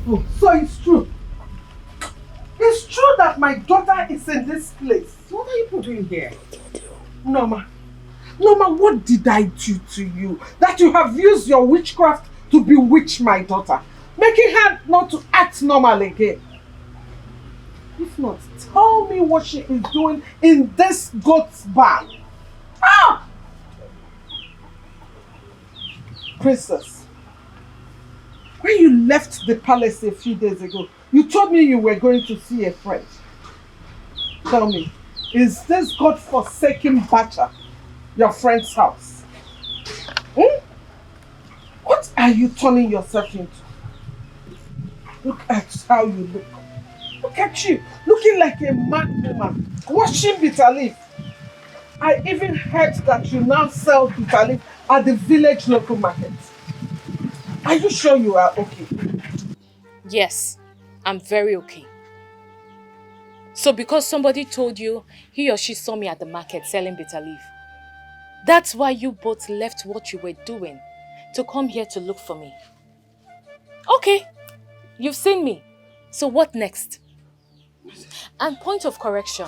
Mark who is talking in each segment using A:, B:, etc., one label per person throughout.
A: Oh, so it's true. It's true that my daughter is in this place. What are you doing here? Norma, what did I do to you? That you have used your witchcraft to bewitch my daughter, making her not to act normal again. If not, tell me what she is doing in this goat's barn. Ah! Princess, when you left the palace a few days ago, you told me you were going to see a friend. Tell me, is this God-forsaken Bacha your friend's house? What are you turning yourself into? Look at how you look. Look at you, looking like a mad woman, washing bitter leaf. I even heard that you now sell bitter leaf at the village local market. Are you sure you are okay?
B: Yes, I'm very okay. So because somebody told you he or she saw me at the market selling bitter leaf, that's why you both left what you were doing to come here to look for me. Okay, you've seen me. So what next? And point of correction,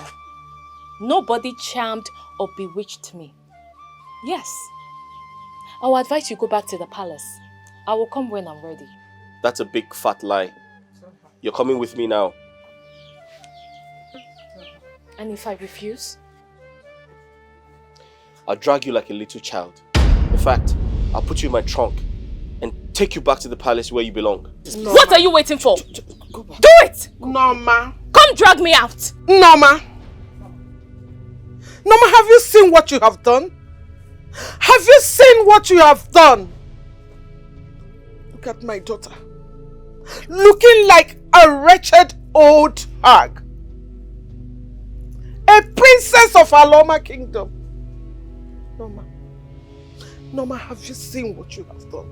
B: nobody charmed or bewitched me. Yes. I will advise you go back to the palace. I will come when I'm ready.
C: That's a big fat lie. You're coming with me now.
B: And if I refuse?
C: I'll drag you like a little child. In fact, I'll put you in my trunk and take you back to the palace where you belong.
B: Norma. What are you waiting for?
C: Go back.
B: Do it!
A: Norma.
B: Come drag me out!
A: Norma, have you seen what you have done? Have you seen what you have done? Look at my daughter. Looking like a wretched old hag. A princess of Aloma Kingdom. Norma, have you seen what you have done?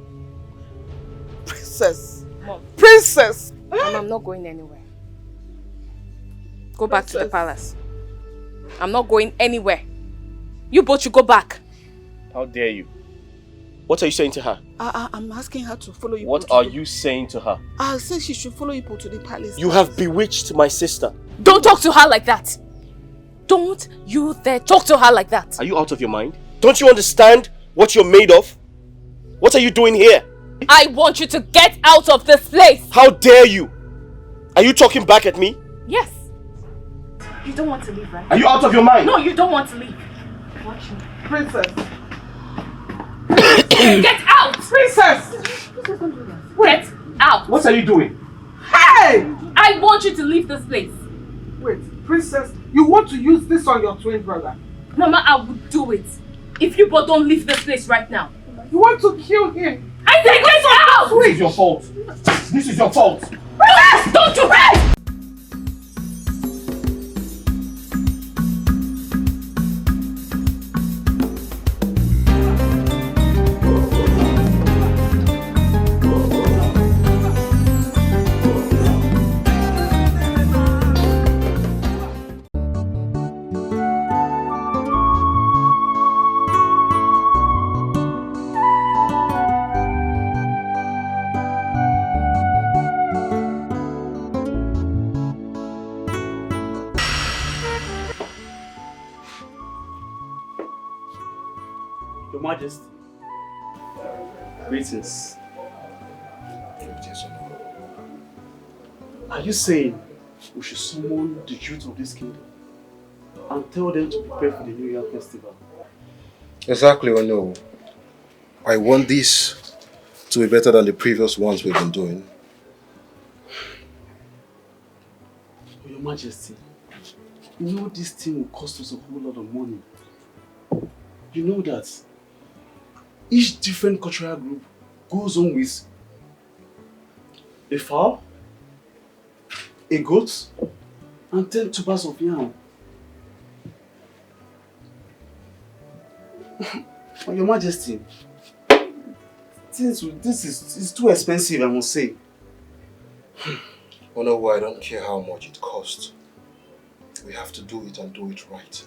A: Princess.
B: Mom.
A: Princess.
B: Mom, I'm not going anywhere. Go back to the palace. I'm not going anywhere. You both should go back.
C: How dare you? What are you saying to her?
A: I'm asking her to follow you.
C: What are you saying to her?
A: I said she should follow you to the palace.
C: You have bewitched my sister.
B: Don't talk to her like that. Don't you dare talk to her like that.
C: Are you out of your mind? Don't you understand what you're made of? What are you doing here?
B: I want you to get out of this place.
C: How dare you? Are you talking back at me?
B: Yes. You don't want to leave, right?
C: Are you out of your mind?
B: No, you don't want to leave. Watch me.
A: Princess.
B: Get out!
A: Princess!
B: Get out!
C: What are you doing?
A: Hey!
B: I want you to leave this place.
A: Wait, Princess, you want to use this on your twin brother?
B: Mama, I would do it. If you both don't leave this place right now.
A: You want to kill him?
B: I said get out!
C: This is your fault. This is your fault.
B: Relax! Don't you rest!
D: Majesty. Greetings. Are you saying we should summon the youth of this kingdom and tell them to prepare for the New Year festival?
E: Exactly, or no. I want this to be better than the previous ones we've been doing.
D: Your Majesty, you know this thing will cost us a whole lot of money. You know that each different cultural group goes on with a fowl, a goat, and 10 tubers of yam. Your Majesty, this is too expensive, I must say.
E: Oh no, I don't care how much it costs. We have to do it and do it right.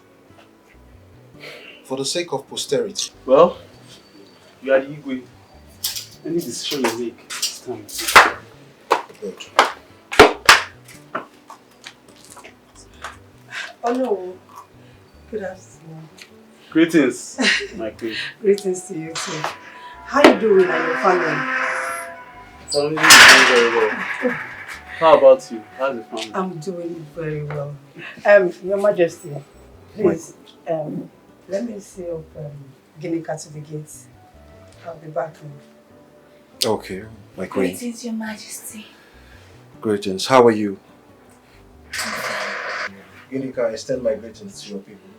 E: For the sake of posterity.
D: Well, you are the Igwe. Any decision you make this time.
E: Good.
F: Oh no. Good afternoon.
D: Greetings, my queen.
F: Greetings to you too. How you doing and your family?
D: Family is doing very well. How about you? How's the family?
F: I'm doing very well. Your Majesty, please, let me see up Ginika to the gates. I'll be back.
E: Okay, my queen.
G: Greetings, Your Majesty.
E: Greetings. How are you? Ginika, extend my greetings to your people.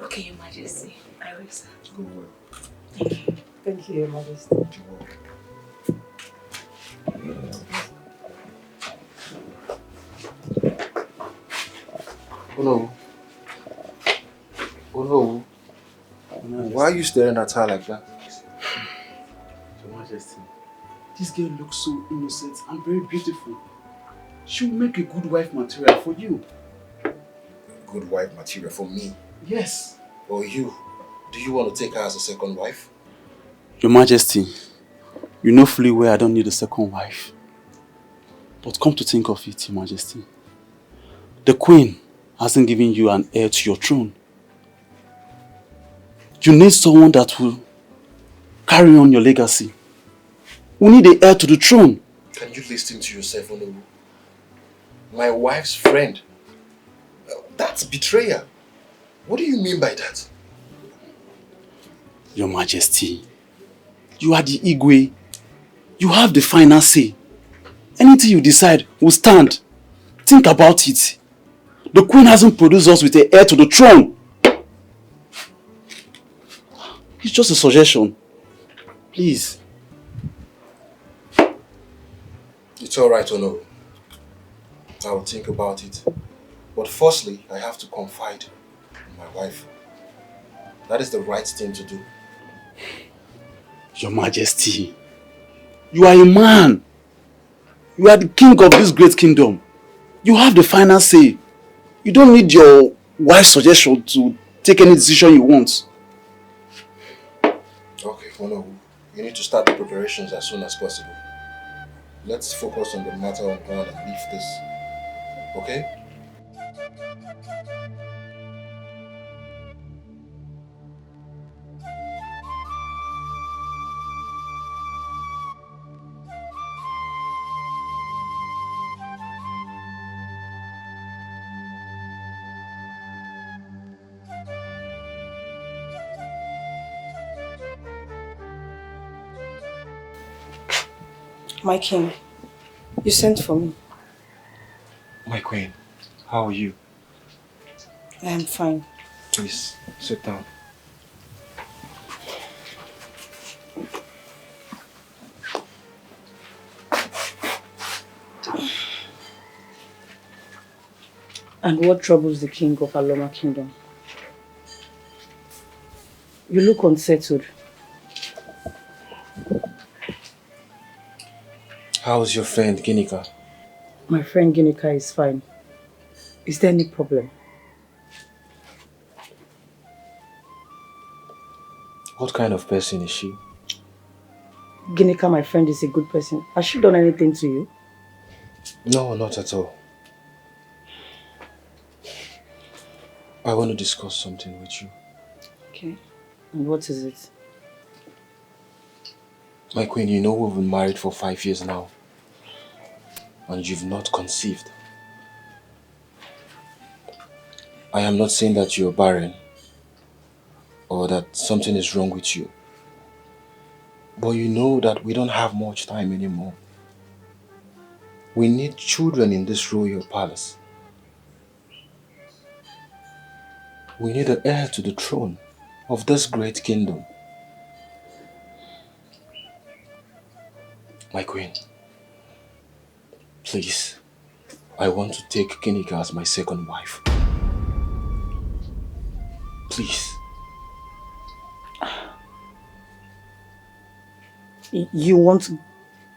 G: Okay, Your Majesty. I will, sir.
E: Go well.
G: Thank you.
F: Thank you, Your Majesty.
E: You're welcome. Oh no. Oh no. Why are you staring at her like that?
D: Your Majesty, this girl looks so innocent and very beautiful. She will make a good wife material for you.
E: Good wife material for me.
D: Yes.
E: Or you? Do you want to take her as a second wife?
D: Your Majesty, you know fully well I don't need a second wife. But come to think of it, Your Majesty, the Queen hasn't given you an heir to your throne. You need someone that will carry on your legacy. We need an heir to the throne.
E: Can you listen to yourself, Onowu? My wife's friend. That's betrayal. What do you mean by that?
D: Your Majesty, you are the Igwe. You have the final say. Anything you decide will stand. Think about it. The Queen hasn't produced us with an heir to the throne. It's just a suggestion. Please.
E: It's alright, Onowu. I will think about it. But firstly, I have to confide in my wife. That is the right thing to do.
D: Your Majesty, you are a man. You are the king of this great kingdom. You have the final say. You don't need your wife's suggestion to take any decision you want.
E: Okay, Onowu, you need to start the preparations as soon as possible. Let's focus on the matter on hand and leave this. Okay?
F: My king, you sent for me.
E: My queen, how are you?
F: I am fine.
E: Please, sit down.
F: And what troubles the king of Aloma Kingdom? You look unsettled.
E: How's your friend, Ginika?
F: My friend Ginika is fine. Is there any problem?
E: What kind of person is she?
F: Ginika, my friend, is a good person. Has she done anything to you?
E: No, not at all. I want to discuss something with you.
F: Okay. And what is it?
E: My queen, you know we've been married for 5 years now. And you've not conceived. I am not saying that you're barren. Or that something is wrong with you. But you know that we don't have much time anymore. We need children in this royal palace. We need an heir to the throne of this great kingdom. My queen, please, I want to take Ginika as my second wife. Please.
F: You want to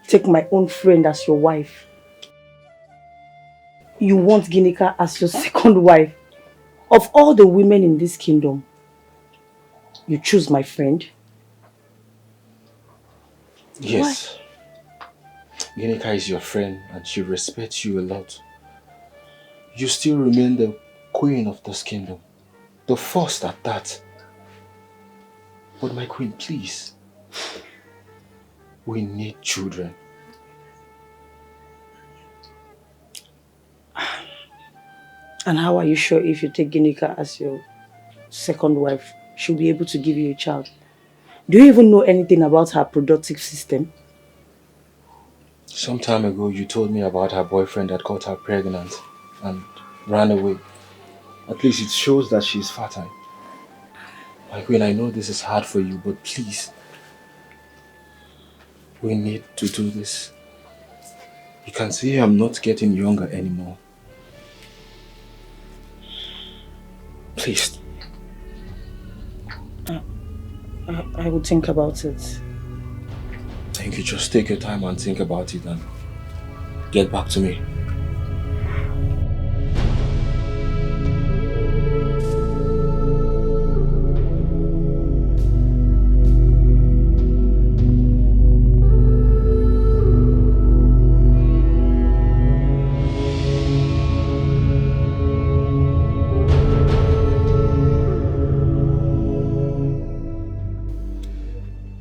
F: take my own friend as your wife? You want Ginika as your second wife? Of all the women in this kingdom, you choose my friend?
E: Yes.
F: Why?
E: Ginika is your friend and she respects you a lot. You still remain the queen of this kingdom. The first at that. But my queen, please. We need children.
F: And how are you sure if you take Ginika as your second wife, she'll be able to give you a child? Do you even know anything about her reproductive system?
E: Some time ago, you told me about her boyfriend that got her pregnant and ran away. At least it shows that she's fertile. My queen, I know this is hard for you, but please, we need to do this. You can see I'm not getting younger anymore. Please.
F: I will think about it.
E: Thank you. Just take your time and think about it and get back to me.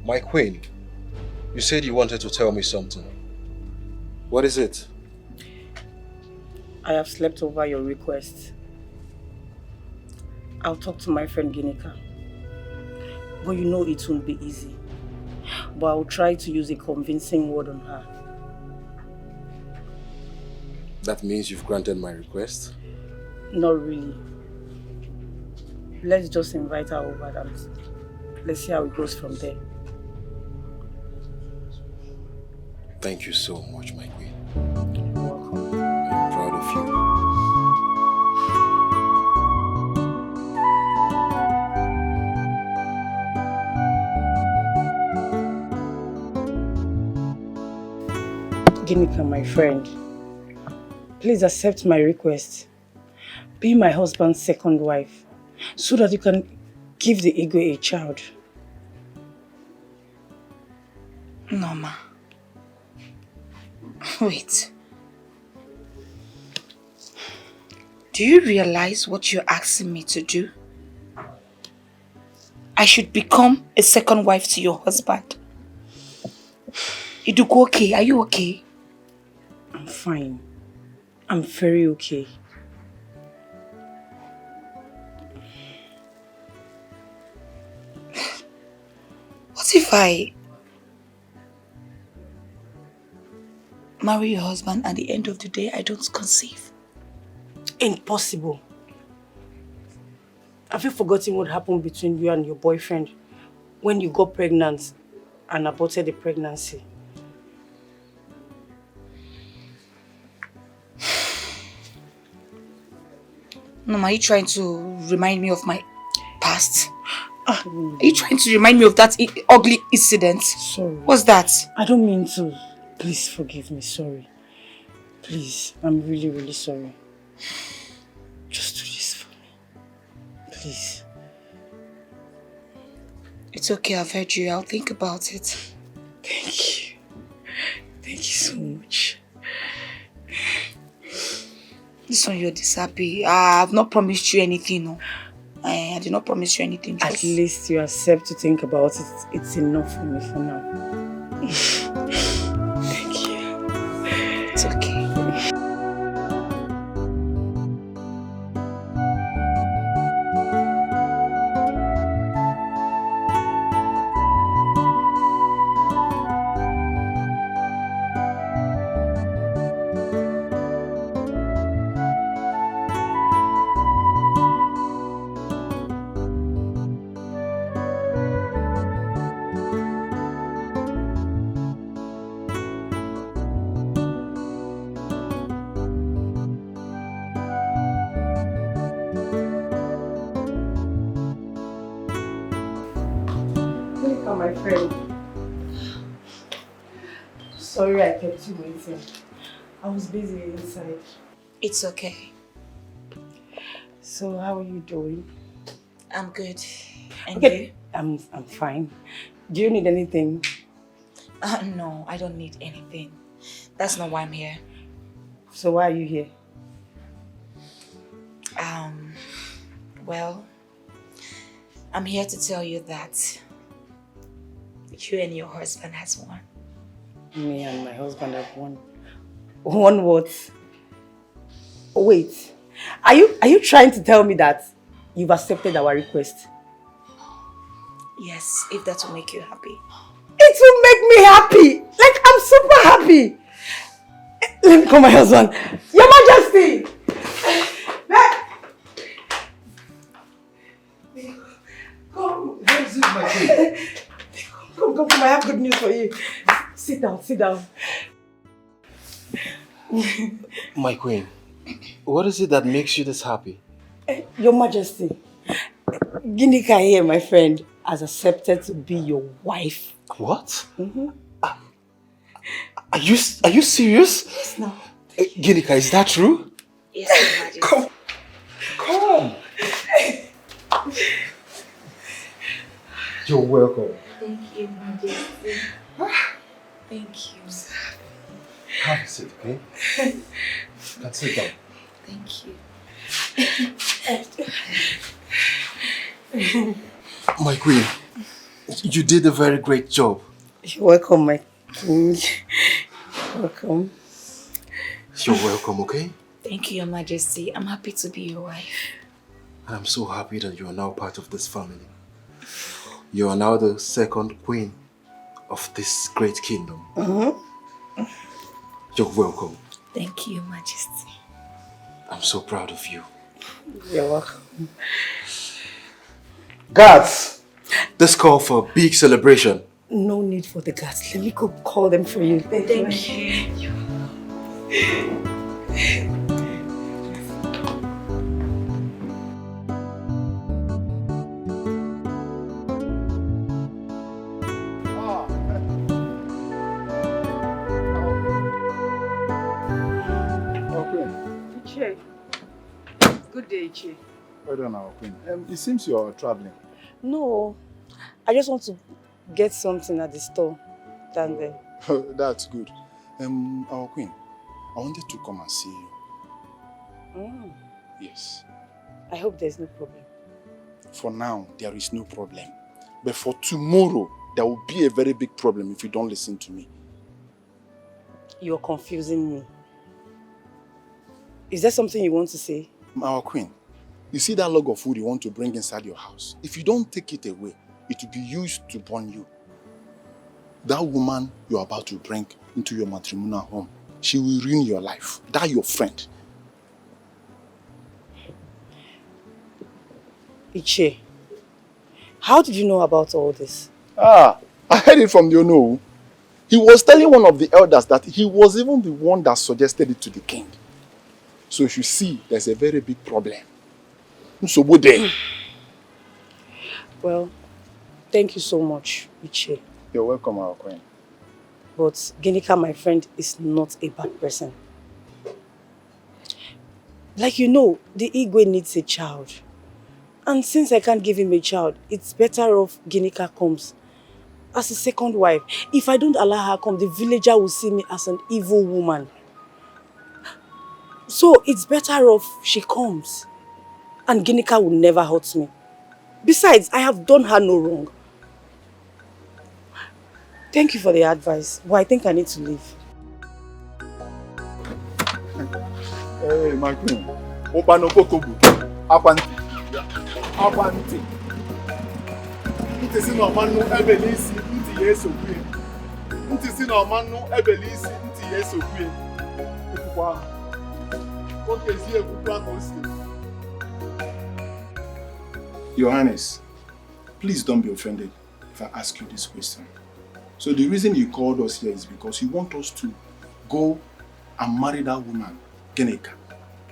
E: My queen, you said you wanted to tell me something. What is it?
F: I have slept over your request. I'll talk to my friend Ginika. But you know it won't be easy. But I'll try to use a convincing word on her.
E: That means you've granted my request?
F: Not really. Let's just invite her over and let's see how it goes from there.
E: Thank you so much, my queen.
F: You're welcome.
E: I'm proud of you.
F: Ginika, my friend, please accept my request. Be my husband's second wife so that you can give the Igwe a child.
G: No, ma. Wait. Do you realize what you're asking me to do? I should become a second wife to your husband. Iduko, okay? Are you okay?
F: I'm fine. I'm very okay.
G: What if I marry your husband, at the end of the day, I don't conceive?
F: Impossible. Have you forgotten what happened between you and your boyfriend when you got pregnant and aborted the pregnancy?
G: No, are you trying to remind me of my past? Are you trying to remind me of that ugly incident?
F: Sorry.
G: What's that?
F: I don't mean to. Please forgive me. Sorry. Please. I'm really, really sorry. Just do this for me. Please.
G: It's okay, I've heard you. I'll think about it.
F: Thank you. Thank you so much.
G: This one, you're this happy. I've not promised you anything, no. I did not promise you anything.
F: At least you accept to think about it. It's enough for me for now. Thank you.
G: It's okay.
F: My friend. Sorry I kept you waiting. I was busy inside.
G: It's okay.
F: So how are you doing?
G: I'm good. And
F: okay.
G: you?
F: I'm fine. Do you need anything?
G: No, I don't need anything. That's not why I'm here.
F: So why are you here?
G: Well, I'm here to tell you that you and your husband has won.
F: Me and my husband have won. Won what? Wait. Are you trying to tell me that you've accepted our request?
G: Yes, if that will make you happy.
F: It will make me happy! Like, I'm super happy! Let me call my husband. Your Majesty! Come.
E: What is it, my queen?
F: Come, I have good news for you. Sit down.
E: My queen, what is it that makes you this happy?
F: Your Majesty, Ginika here, my friend, has accepted to be your wife.
E: What? Are you serious?
F: Yes, no.
E: Ginika, is that true?
G: Yes, Your Majesty.
E: Come. You're welcome.
G: Thank you, Majesty. Thank you.
E: Have a seat, okay? You can sit down.
G: Thank you.
E: My queen, you did a very great job.
F: You're welcome, my king. Welcome.
E: You're welcome, okay?
G: Thank you, Your Majesty. I'm happy to be your wife.
E: I'm so happy that you are now part of this family. You are now the second queen of this great kingdom. You're welcome.
G: Thank you, Your Majesty.
E: I'm so proud of you.
F: You're welcome.
E: Guards! This call for a big celebration.
F: No need for the guards. Let me go call them for you.
G: Thank you.
F: Iche. Good day, Iche.
D: Well done, our queen. It seems you're traveling.
F: No, I just want to get something at the store. Down there.
D: That's good. Our queen, I wanted to come and see you. Yes.
F: I hope there's no problem.
D: For now, there is no problem. But for tomorrow, there will be a very big problem if you don't listen to me.
F: You're confusing me. Is there something you want to say?
D: Our queen, you see that log of food you want to bring inside your house? If you don't take it away, it will be used to burn you. That woman you're about to bring into your matrimonial home, she will ruin your life. That your friend.
F: Iche, how did you know about all this?
D: I heard it from the Ono. He was telling one of the elders that he was even the one that suggested it to the king. So you see, there's a very big problem. So what then?
F: Well, thank you so much, Iche.
D: You're welcome, our queen.
F: But Ginika, my friend, is not a bad person. Like you know, the Igwe needs a child. And since I can't give him a child, it's better off Ginika comes as a second wife. If I don't allow her come, the villager will see me as an evil woman. So it's better off she comes. And Ginika will never hurt me. Besides, I have done her no wrong. Thank you for the advice, but I think I need to leave.
D: Hey, my queen. Open Apanti. Nti si na manu ebelisi nti yeso kwe. Nti si na manu ebelisi nti yeso kwe. Ekukwa. Okezi ekukwa kosi. Your Highness, please don't be offended if I ask you this question. So the reason you called us here is because you want us to go and marry that woman, Ginika,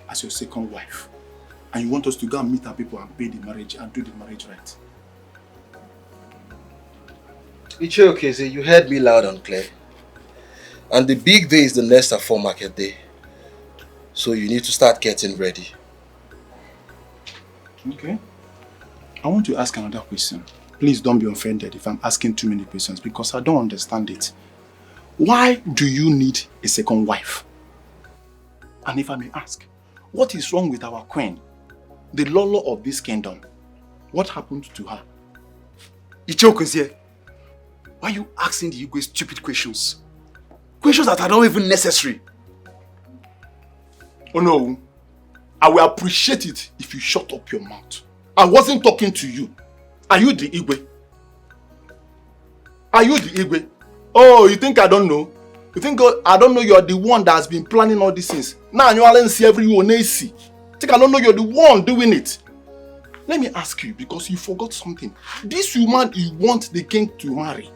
D: as your second wife. And you want us to go and meet our people and pay the marriage and do the marriage right.
E: It's okay, so you heard me loud and clear. And the big day is the next Afo market day. So you need to start getting ready.
D: Okay. I want to ask another question. Please don't be offended if I'm asking too many questions because I don't understand it.
H: Why do you need a second wife? And if I may ask, what is wrong with our queen, the Lolo of this kingdom? What happened to her?
D: Ichokozie, why are you asking the Igwe stupid questions? Questions that are not even necessary.
H: Oh no, I will appreciate it if you shut up your mouth. I wasn't talking to you. Are you the Igwe? Are you the Igwe? Oh, you think I don't know? You think I don't know you're the one that has been planning all these things? Now you all see everyone see. Think I don't know you're the one doing it? Let me ask you, because you forgot something. This woman you want the king to marry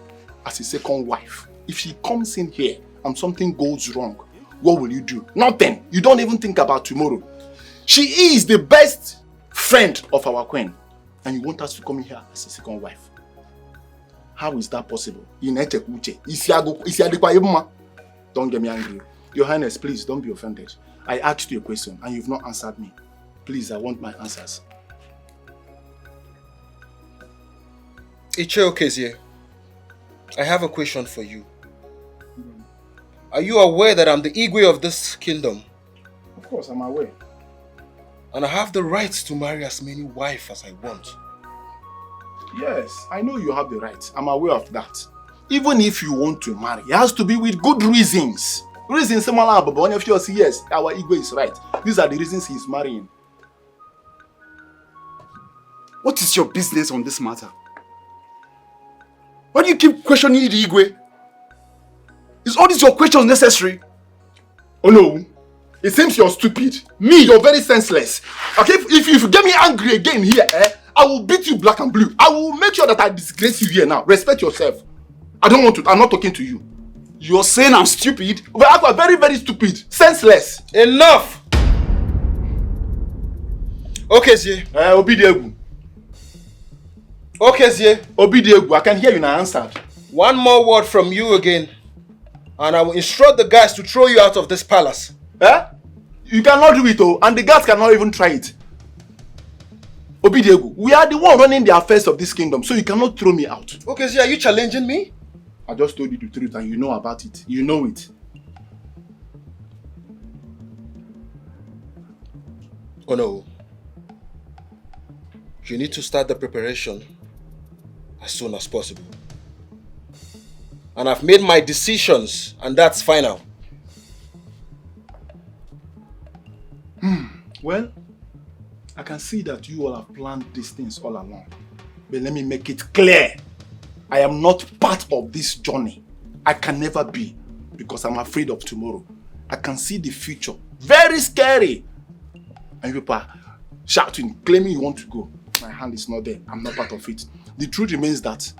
H: as a second wife, if she comes in here and something goes wrong, what will you do? Nothing. You don't even think about tomorrow. She is the best friend of our queen, and you want us to come in here as a second wife. How is that possible? Don't get me angry. Your Highness, please don't be offended. I asked you a question and you've not answered me. Please, I want my answers.
E: Iche I have a question for you. Are you aware that I'm the Igwe of this kingdom?
H: Of course, I'm aware.
E: And I have the right to marry as many wives as I want.
H: Yes, I know you have the right. I'm aware of that. Even if you want to marry, it has to be with good reasons. Reasons, but if you say yes, our Igwe is right. These are the reasons he's marrying.
D: What is your business on this matter? Why do you keep questioning the Igwe? Is all these your questions necessary?
H: Oh no, it seems you're stupid. Me, you're very senseless. Okay, if you get me angry again here, I will beat you black and blue. I will make sure that I disgrace you here now. Respect yourself. I don't want to. I'm not talking to you.
D: You're saying I'm stupid?
H: But I'm very, very stupid. Senseless.
E: Enough! Okay, Zie.
H: Obidiegu.
E: Okay, Zie.
H: Obidiegu, I can hear you now answered.
E: One more word from you again, and I will instruct the guys to throw you out of this palace.
H: You cannot do it, and the guards cannot even try it. Obidiegu, we are the one running the affairs of this kingdom, so you cannot throw me out.
E: Okay, Zie, are you challenging me?
H: I just told you the truth and you know about it. You know it.
E: Oh no. You need to start the preparation as soon as possible. And I've made my decisions, and that's final.
H: Well, I can see that you all have planned these things all along. But let me make it clear. I am not part of this journey. I can never be, because I'm afraid of tomorrow. I can see the future. Very scary. And people are shouting, claiming you want to go. My hand is not there. I'm not part of it. The truth remains that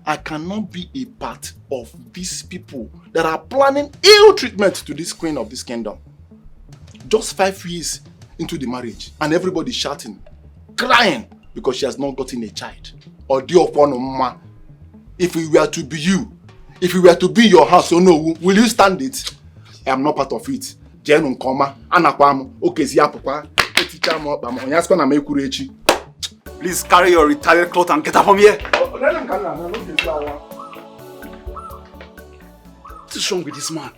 H: I cannot be a part of these people that are planning ill treatment to this queen of this kingdom. Just 5 years into the marriage, and everybody shouting, crying, because she has not gotten a child. Or if we were to be you, if we were to be your house, oh no, will you stand it? I am not part of it.
D: Please carry your retired cloth and get up from here. What is wrong with this man?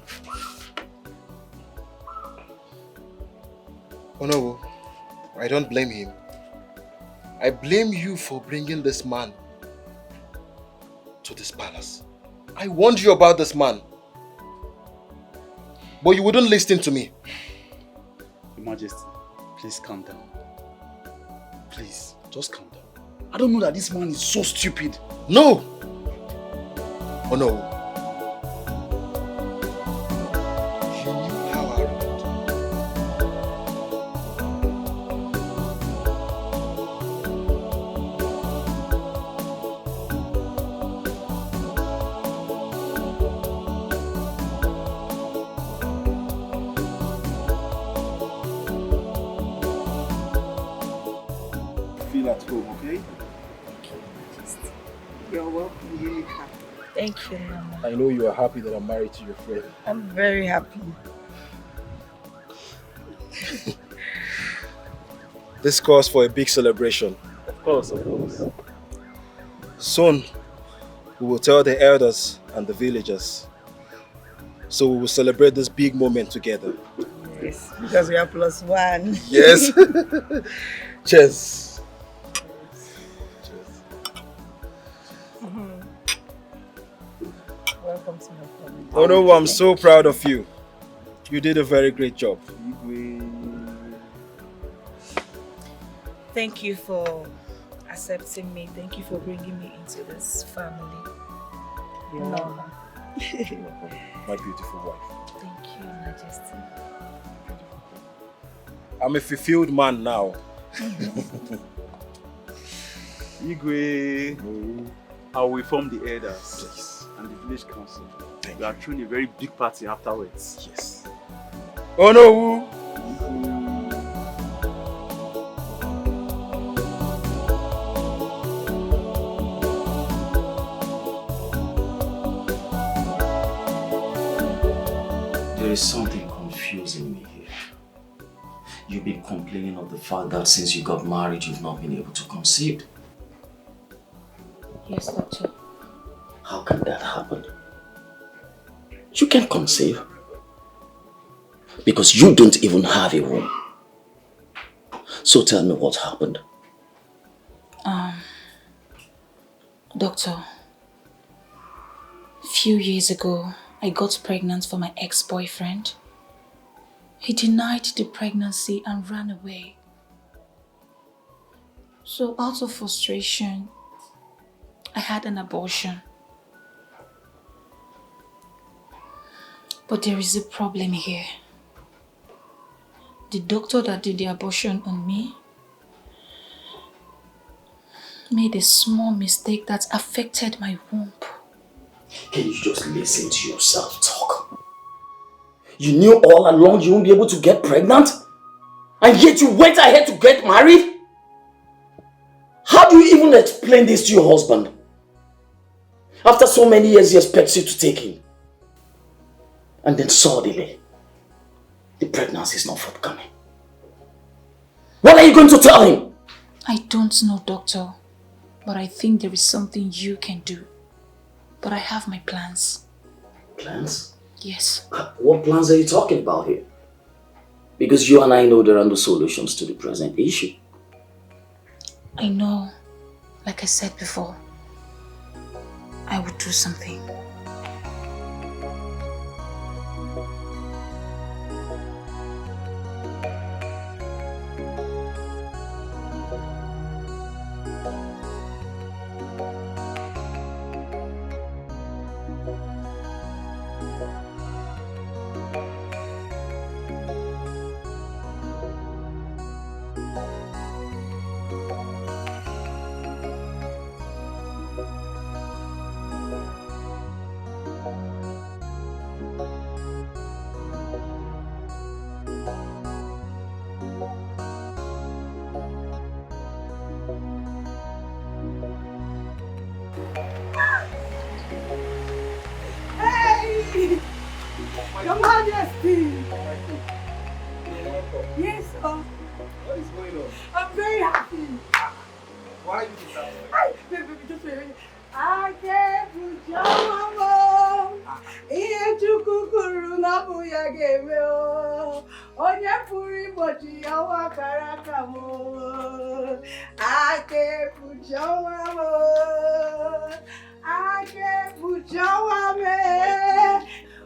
E: Oh no, I don't blame him. I blame you for bringing this man to this palace. I warned you about this man, but you wouldn't listen to me.
D: Your Majesty, please calm down. Please, just calm down. I don't know that this man is so stupid.
E: No! Oh no. You knew how arrogant.
H: Feel at home, okay?
F: You're welcome, Ifeka. Thank you, Mama.
E: I know you are happy that I'm married to your friend.
F: I'm very happy.
E: This calls for a big celebration.
C: Of course, of course.
E: Soon, we will tell the elders and the villagers So we will celebrate this big moment together.
F: Yes, because we are +1.
E: Yes. Cheers.
F: Welcome to my family.
E: Oh no, I'm so proud of you. You did a very great job.
G: Thank you for accepting me. Thank you for bringing me into this family. No.
E: My beautiful wife.
G: Thank you, Majesty.
E: I'm a fulfilled man now.
D: Igwe, I will inform the elders and the village council. We are throwing a very big party afterwards.
E: Yes. Oh no!
I: There is something confusing me here. You've been complaining of the fact that since you got married, you've not been able to conceive.
G: Yes, doctor.
I: How can that happen? You can't conceive. Because you don't even have a womb. So tell me what happened.
G: Doctor, a few years ago, I got pregnant for my ex-boyfriend. He denied the pregnancy and ran away. So out of frustration, I had an abortion. But there is a problem here. The doctor that did the abortion on me made a small mistake that affected my womb.
I: Can you just listen to yourself talk? You knew all along you won't be able to get pregnant? And yet you went ahead to get married? How do you even explain this to your husband? After so many years he expects you to take him. And then suddenly, the pregnancy is not forthcoming. What are you going to tell him?
G: I don't know, doctor, but I think there is something you can do. But I have my plans.
I: Plans?
G: Yes.
I: What plans are you talking about here? Because you and I know there are no solutions to the present issue.
G: I know, like I said before, I would do something.
A: Your Majesty! Yes, sir.
E: What is going on?
A: I'm very happy.
E: Why are you this
A: Hi, baby, just wait. I can't put your mama. Iye chukukuru na buya game o. Onye puri bochi yawa karaka mo. I can't put your mama. I can't put your mama.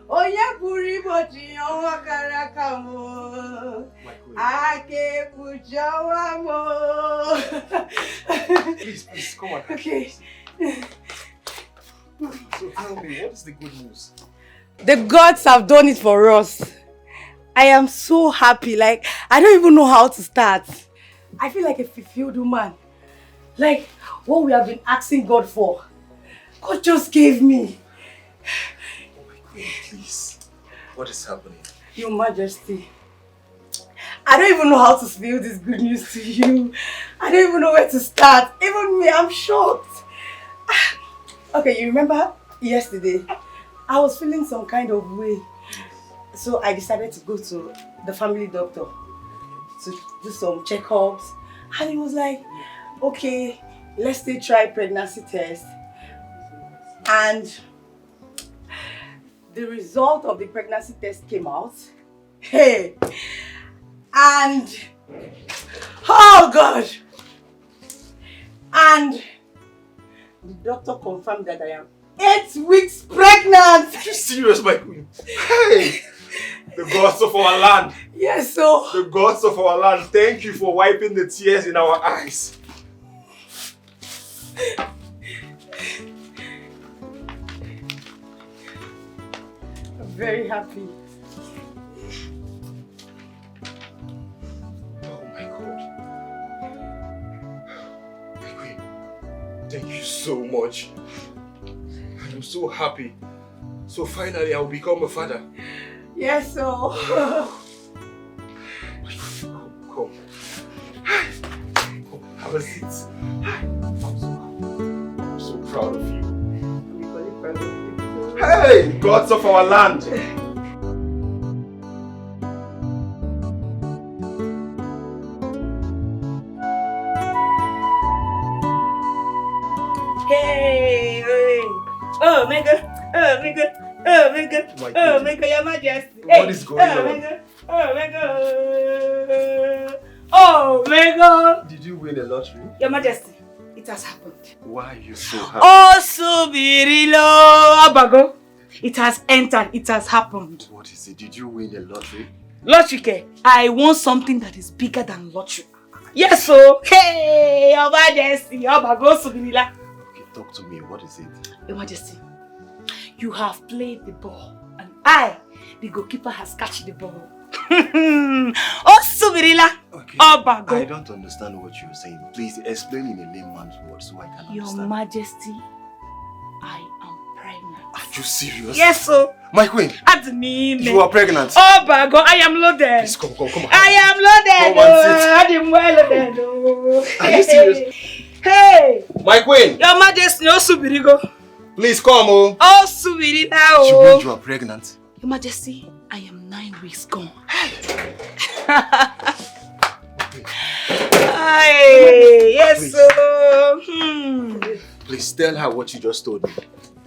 A: Onye puri bochi yawa karaka mo. I can't put your mama.
E: Please, come on.
A: Okay.
E: So tell me, what is the good news?
F: The gods have done it for us. I am so happy. Like, I don't even know how to start. I feel like a fulfilled woman. Like, what we have been asking God for, God just gave me.
E: Oh my God, please. What is happening?
F: Your Majesty, I don't even know how to spill this good news to you. I don't even know where to start. Even me, I'm shocked. Okay, you remember yesterday? I was feeling some kind of way. So I decided to go to the family doctor to do some checkups. And he was like, okay, let's still try pregnancy test. And the result of the pregnancy test came out. Hey! And... Oh God! And the doctor confirmed that I am 8 weeks pregnant!
H: Are you serious, my queen? Hey! The gods of our land!
F: Yes, so...
H: The gods of our land, thank you for wiping the tears in our eyes.
F: I'm very happy.
H: Oh my God. My queen, thank you so much. I'm so happy. So finally I'll become a father.
F: Yes, so...
H: Come. Come, have a seat. I'm so proud of you.
F: I'm equally proud of you.
H: Hey, gods of our land.
F: Hey, hey. Oh my God, oh my God, oh my God, oh my God, Your Majesty.
H: What is going on?
F: Oh my God, oh my God, oh my God.
H: Did you win a lottery?
F: Your Majesty, it has happened.
H: Why are you so happy?
F: Oh, Subirilo Abago. It has entered, it has happened.
H: What is it? Did you win a lottery?
F: Lottery, I want something that is bigger than lottery. Yes, so. Hey, Your Majesty, Abago Subirila.
H: Okay, talk to me. What is it?
F: Your Majesty, you have played the ball and I, the goalkeeper, has catched the ball. Oh, Subirila!
H: Okay.
F: Abago.
H: I don't understand what you're saying. Please explain in a layman's word so I can
F: Your
H: understand.
F: Majesty, I am pregnant.
H: Are you serious?
F: Yes, so.
H: My queen,
F: Admin.
H: you are pregnant.
F: Abago, I am loaded.
H: Please come on.
F: I am loaded.
H: Come and sit.
F: I am well loaded.
H: Are you serious?
F: Hey!
H: My queen!
F: Your Majesty, oh Subirigo.
H: Please come, oh.
F: Oh Subirina, oh.
H: You mean you are pregnant?
F: Your Majesty, I am 9 weeks gone. Hey, yes,
H: Please.
F: so.
H: Please tell her what you just told me.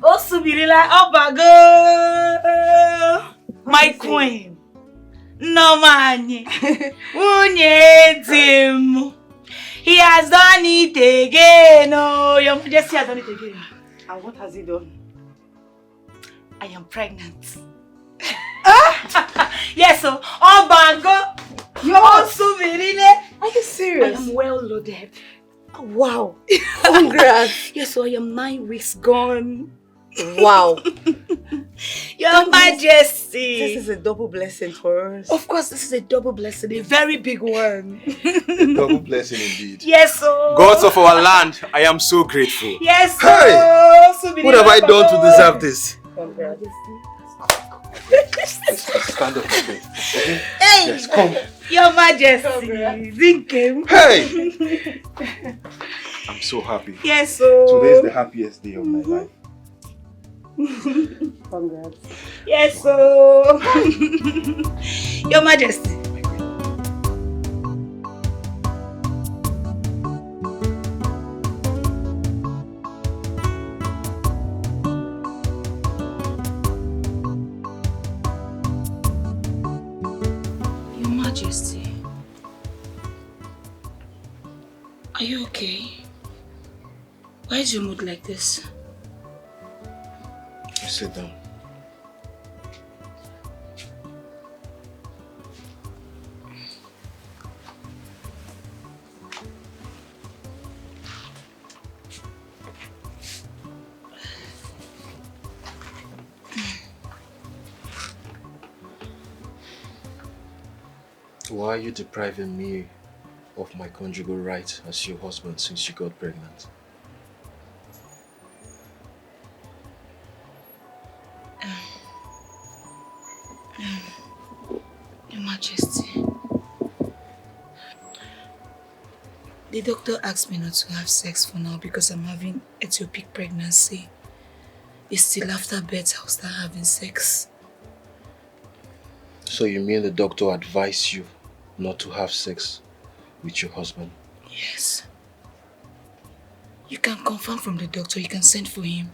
F: Oh Subirila, oh Bago. My queen. No man. He has done it again. Oh, Your Majesty has done it again. And what has he done? I am pregnant. Yes, so oh Bango. Oh Subirile.
J: Are you serious?
F: I am well loaded.
J: Wow. Congrats.
F: Yes, so I am 9 weeks gone.
J: Wow.
F: Your Majesty.
J: This is a double blessing for us.
F: Of course, this is a double blessing, a very big one.
H: A double blessing indeed.
F: Yes, so.
H: Gods of our land, I am so grateful.
F: Yes, so.
H: Hey! What have I done to deserve this?
F: Congrats.
H: Stand up, okay?
F: Hey!
H: Yes, come.
F: Your Majesty. Zinkem.
H: Hey! I'm so happy.
F: Yes, so.
H: Today is the happiest day of my life.
J: Congrats.
F: Yes, so. Your Majesty. Your Majesty. Are you okay? Why is your mood like this?
H: You sit down. Why are you depriving me of my conjugal right as your husband since you got pregnant?
F: Your Majesty, the doctor asked me not to have sex for now because I'm having ectopic pregnancy. It's still after birth I'll start having sex.
H: So you mean the doctor advised you not to have sex with your husband?
F: Yes. You can confirm from the doctor, you can send for him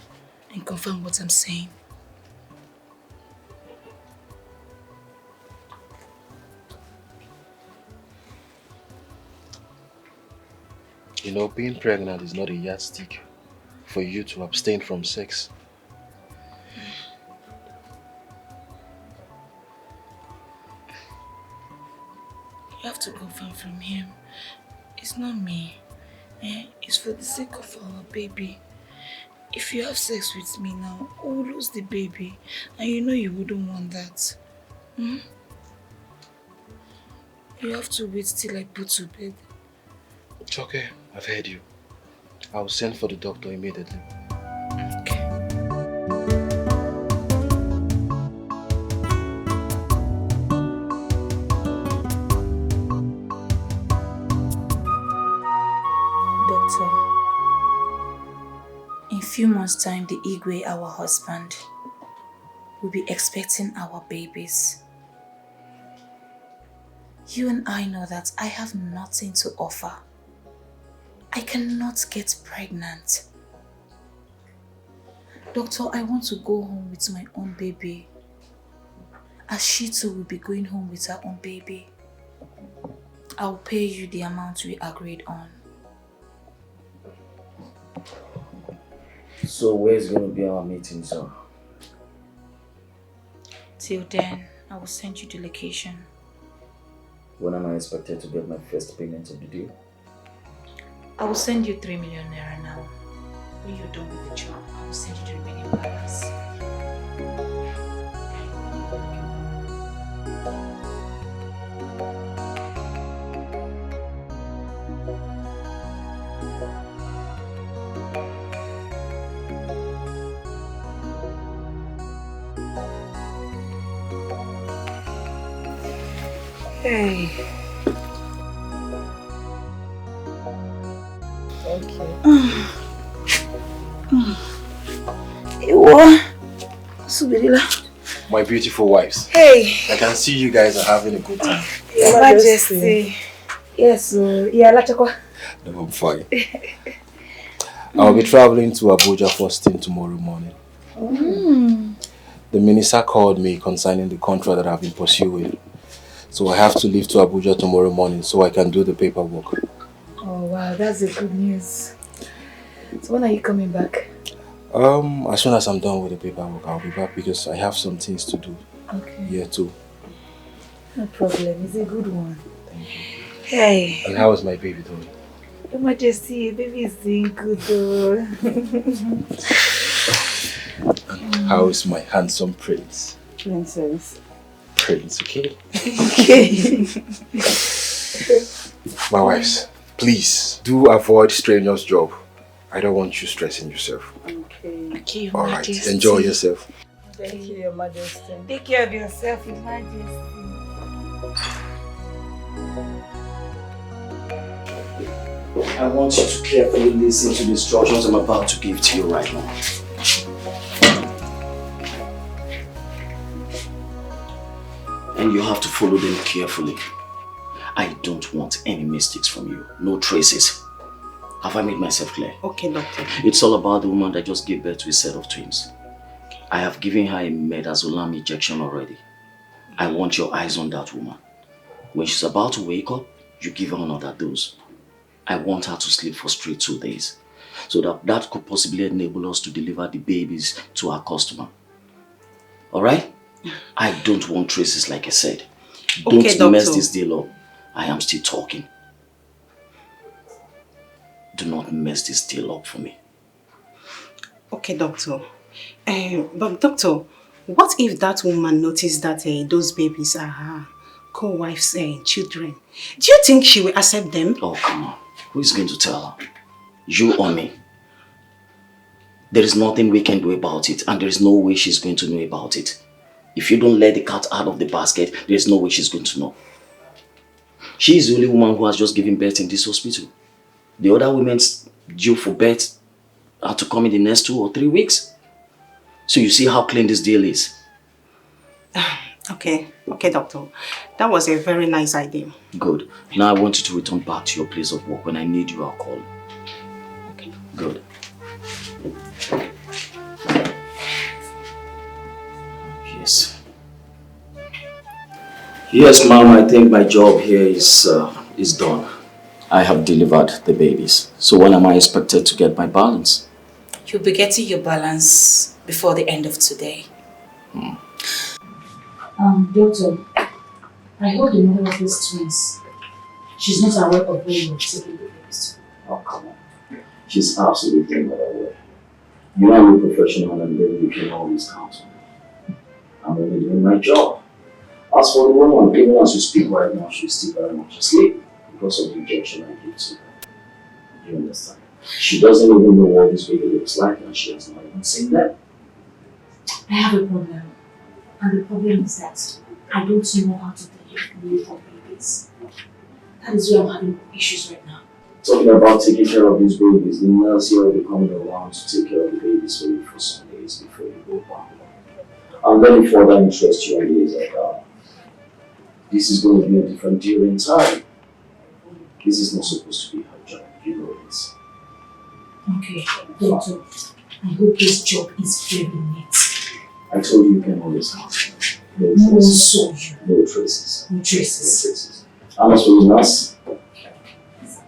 F: and confirm what I'm saying.
E: You know, being pregnant is not a yardstick for you to abstain from sex.
G: You have to confirm from him. It's not me. It's for the sake of our baby. If you have sex with me now, we'll lose the baby. And you know you wouldn't want that. You have to wait till I put to bed.
E: It's okay, I've heard you. I'll send for the doctor immediately.
G: Okay. Doctor, in few months' time, the Igwe, our husband, will be expecting our babies. You and I know that I have nothing to offer. I cannot get pregnant. Doctor, I want to go home with my own baby. As she too will be going home with her own baby. I'll pay you the amount we agreed on.
I: So where's going to be our meeting, sir?
G: Till then, I will send you the location.
I: When am I expected to get my first payment of the deal?
G: I will send you 3 million naira now. When you're done with the job, I will send you the remaining balance. Hey.
E: My beautiful wives.
J: Hey.
E: I can see you guys are having a good time.
J: Your Majesty. Yes, yeah, Lachakwa.
E: No, I'm fine. I'll be traveling to Abuja first thing tomorrow morning. The minister called me concerning the contract that I've been pursuing. So I have to leave to Abuja tomorrow morning so I can do the paperwork.
J: Oh wow, that's a good news. So when are you coming back?
E: As soon as I'm done with the paperwork, I'll be back because I have some things to do here too.
J: No problem, it's a good one.
E: Thank you.
J: Hey.
E: And how is my baby doing?
J: Your Majesty, baby is doing good though.
E: And how is my handsome prince?
J: Princess.
E: Prince, okay?
J: Okay.
E: My wives, please do avoid strangers' job. I don't want you stressing yourself.
J: Okay, Your
E: Alright,
J: Majesty.
E: enjoy yourself.
J: Thank you, Your Majesty. Take care of yourself, Your Majesty.
I: I want you to carefully listen to the instructions I'm about to give to you right now. And you have to follow them carefully. I don't want any mistakes from you. No traces. Have I made myself clear?
A: Okay, doctor.
I: It's all about the woman that just gave birth to a set of twins. I have given her a midazolam injection already. I want your eyes on that woman. When she's about to wake up, you give her another dose. I want her to sleep for straight 2 days. So that could possibly enable us to deliver the babies to our customer. Alright? I don't want traces, like I said. Don't mess this deal up. I am still talking. Do not mess this deal up for me.
A: Okay, doctor. But doctor, what if that woman noticed that those babies are her co-wife's children? Do you think she will accept them?
I: Oh, come on. Who is going to tell her? You or me? There is nothing we can do about it, and there is no way she's going to know about it. If you don't let the cat out of the basket, there is no way she's going to know. She is the only woman who has just given birth in this hospital. The other women due for birth are to come in the next 2 or 3 weeks. So you see how clean this deal is.
A: Okay, doctor. That was a very nice idea.
I: Good. Now I want you to return back to your place of work. When I need you, I'll call you.
A: Okay.
I: Good. Yes. Yes, ma'am, I think my job here is done. I have delivered the babies. So when am I expected to get my balance?
G: You'll be getting your balance before the end of today.
J: Doctor, I heard the mother of these twins. She's not aware of where you're taking the babies to.
I: Oh, come on. She's absolutely not aware. You are a professional and then you can always count on me. I'm only doing my job. As for the woman, even as you speak right now, she's still very much asleep because of the injection I gave to her. You understand? She doesn't even know what this baby looks like and she has not even seen them.
J: I have a problem. And the problem is that I don't know how to take care of babies. That is where I'm having issues right now.
I: Talking about taking care of these babies, the nurse here will be coming around to take care of the babies for you for some days before you go back. And let me further interest you in this. This is going to be a different deal in time. This is not supposed to be her job, you know this.
J: Okay, doctor, I hope this job is very neat.
I: I told you can always count. No
J: No one
I: traces.
J: saw you.
I: No traces.
J: No
I: No
J: traces.
I: traces. And as for the nurse,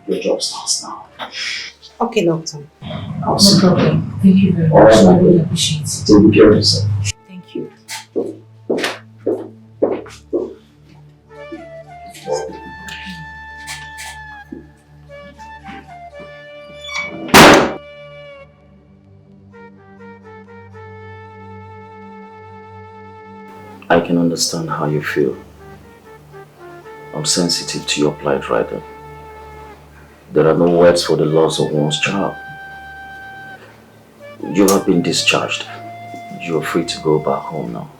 I: your job starts now.
F: Okay, doctor.
I: I'll
J: No
I: see you.
J: problem. Thank you very
I: All
J: much.
I: right.
J: I really appreciate it.
I: Take care of yourself.
J: Thank you.
I: I can understand how you feel. I'm sensitive to your plight, Ryder. There are no words for the loss of one's child. You have been discharged. You are free to go back home now.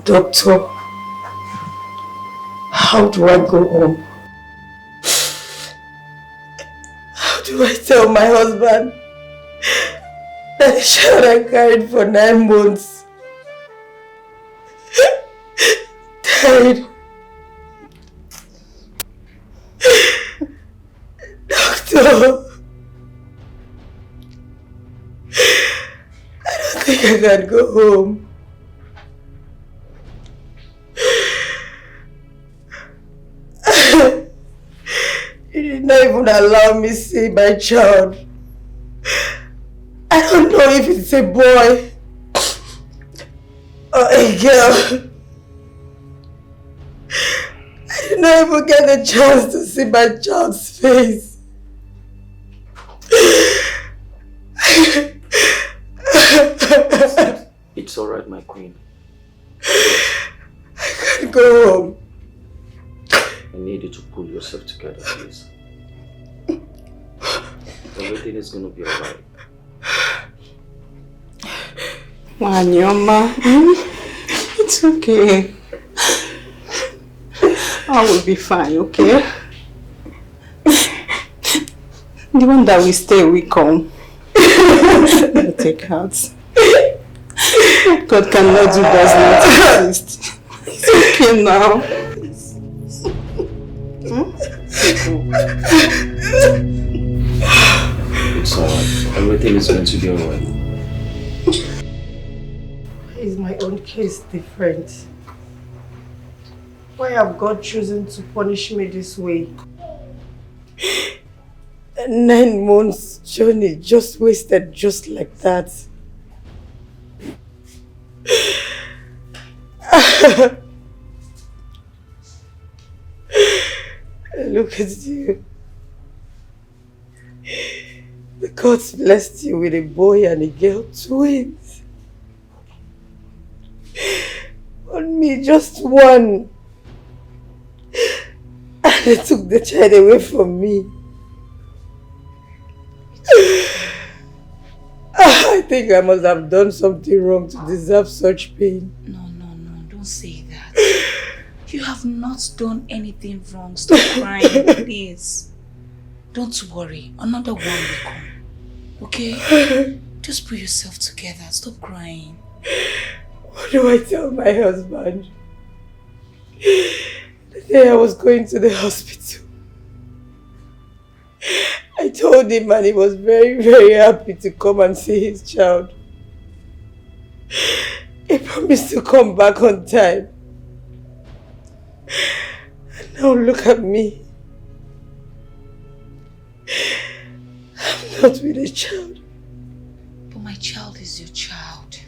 F: Doctor, how do I go home? How do I tell my husband that the child I carried for 9 months died? Doctor, I don't think I can go home. You did not even allow me to see my child. I don't know if it's a boy or a girl. I did not even get the chance to see my child's face.
I: It's alright, my queen.
F: I can't go home.
I: I need you to pull yourself together, please. Everything is gonna be alright.
F: Wanyoma, it's okay. I will be fine, okay? The one that we stay, we come. We take out. God cannot do does not exist. It's okay now.
I: It's alright. Everything is going to be alright.
F: Why is my own case different? Why have God chosen to punish me this way? A 9 months journey just wasted just like that. Look at you. The gods blessed you with a boy and a girl twins. On me, just one. And they took the child away from me. I think I must have done something wrong to deserve such pain.
G: No, don't say that. You have not done anything wrong. Stop crying, please. Don't worry, another one will come. Okay? Just put yourself together. Stop crying.
F: What do I tell my husband? The day I was going to the hospital, I told him and he was very, very happy to come and see his child. He promised to come back on time. And now look at me. I'm not with a child.
G: But my child is your child.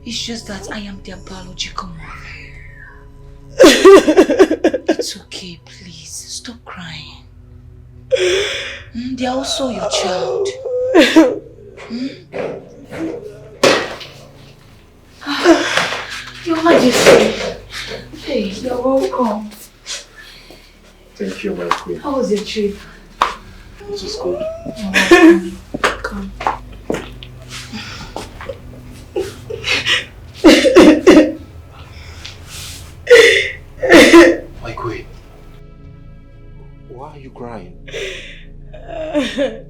G: It's just that I am their biological mother. It's okay, please. Stop crying. They are also your child. Your Majesty. Hey, you're welcome.
E: Thank you, my queen.
G: How was your trip?
E: It was good.
G: Come.
E: My queen. Why are you crying?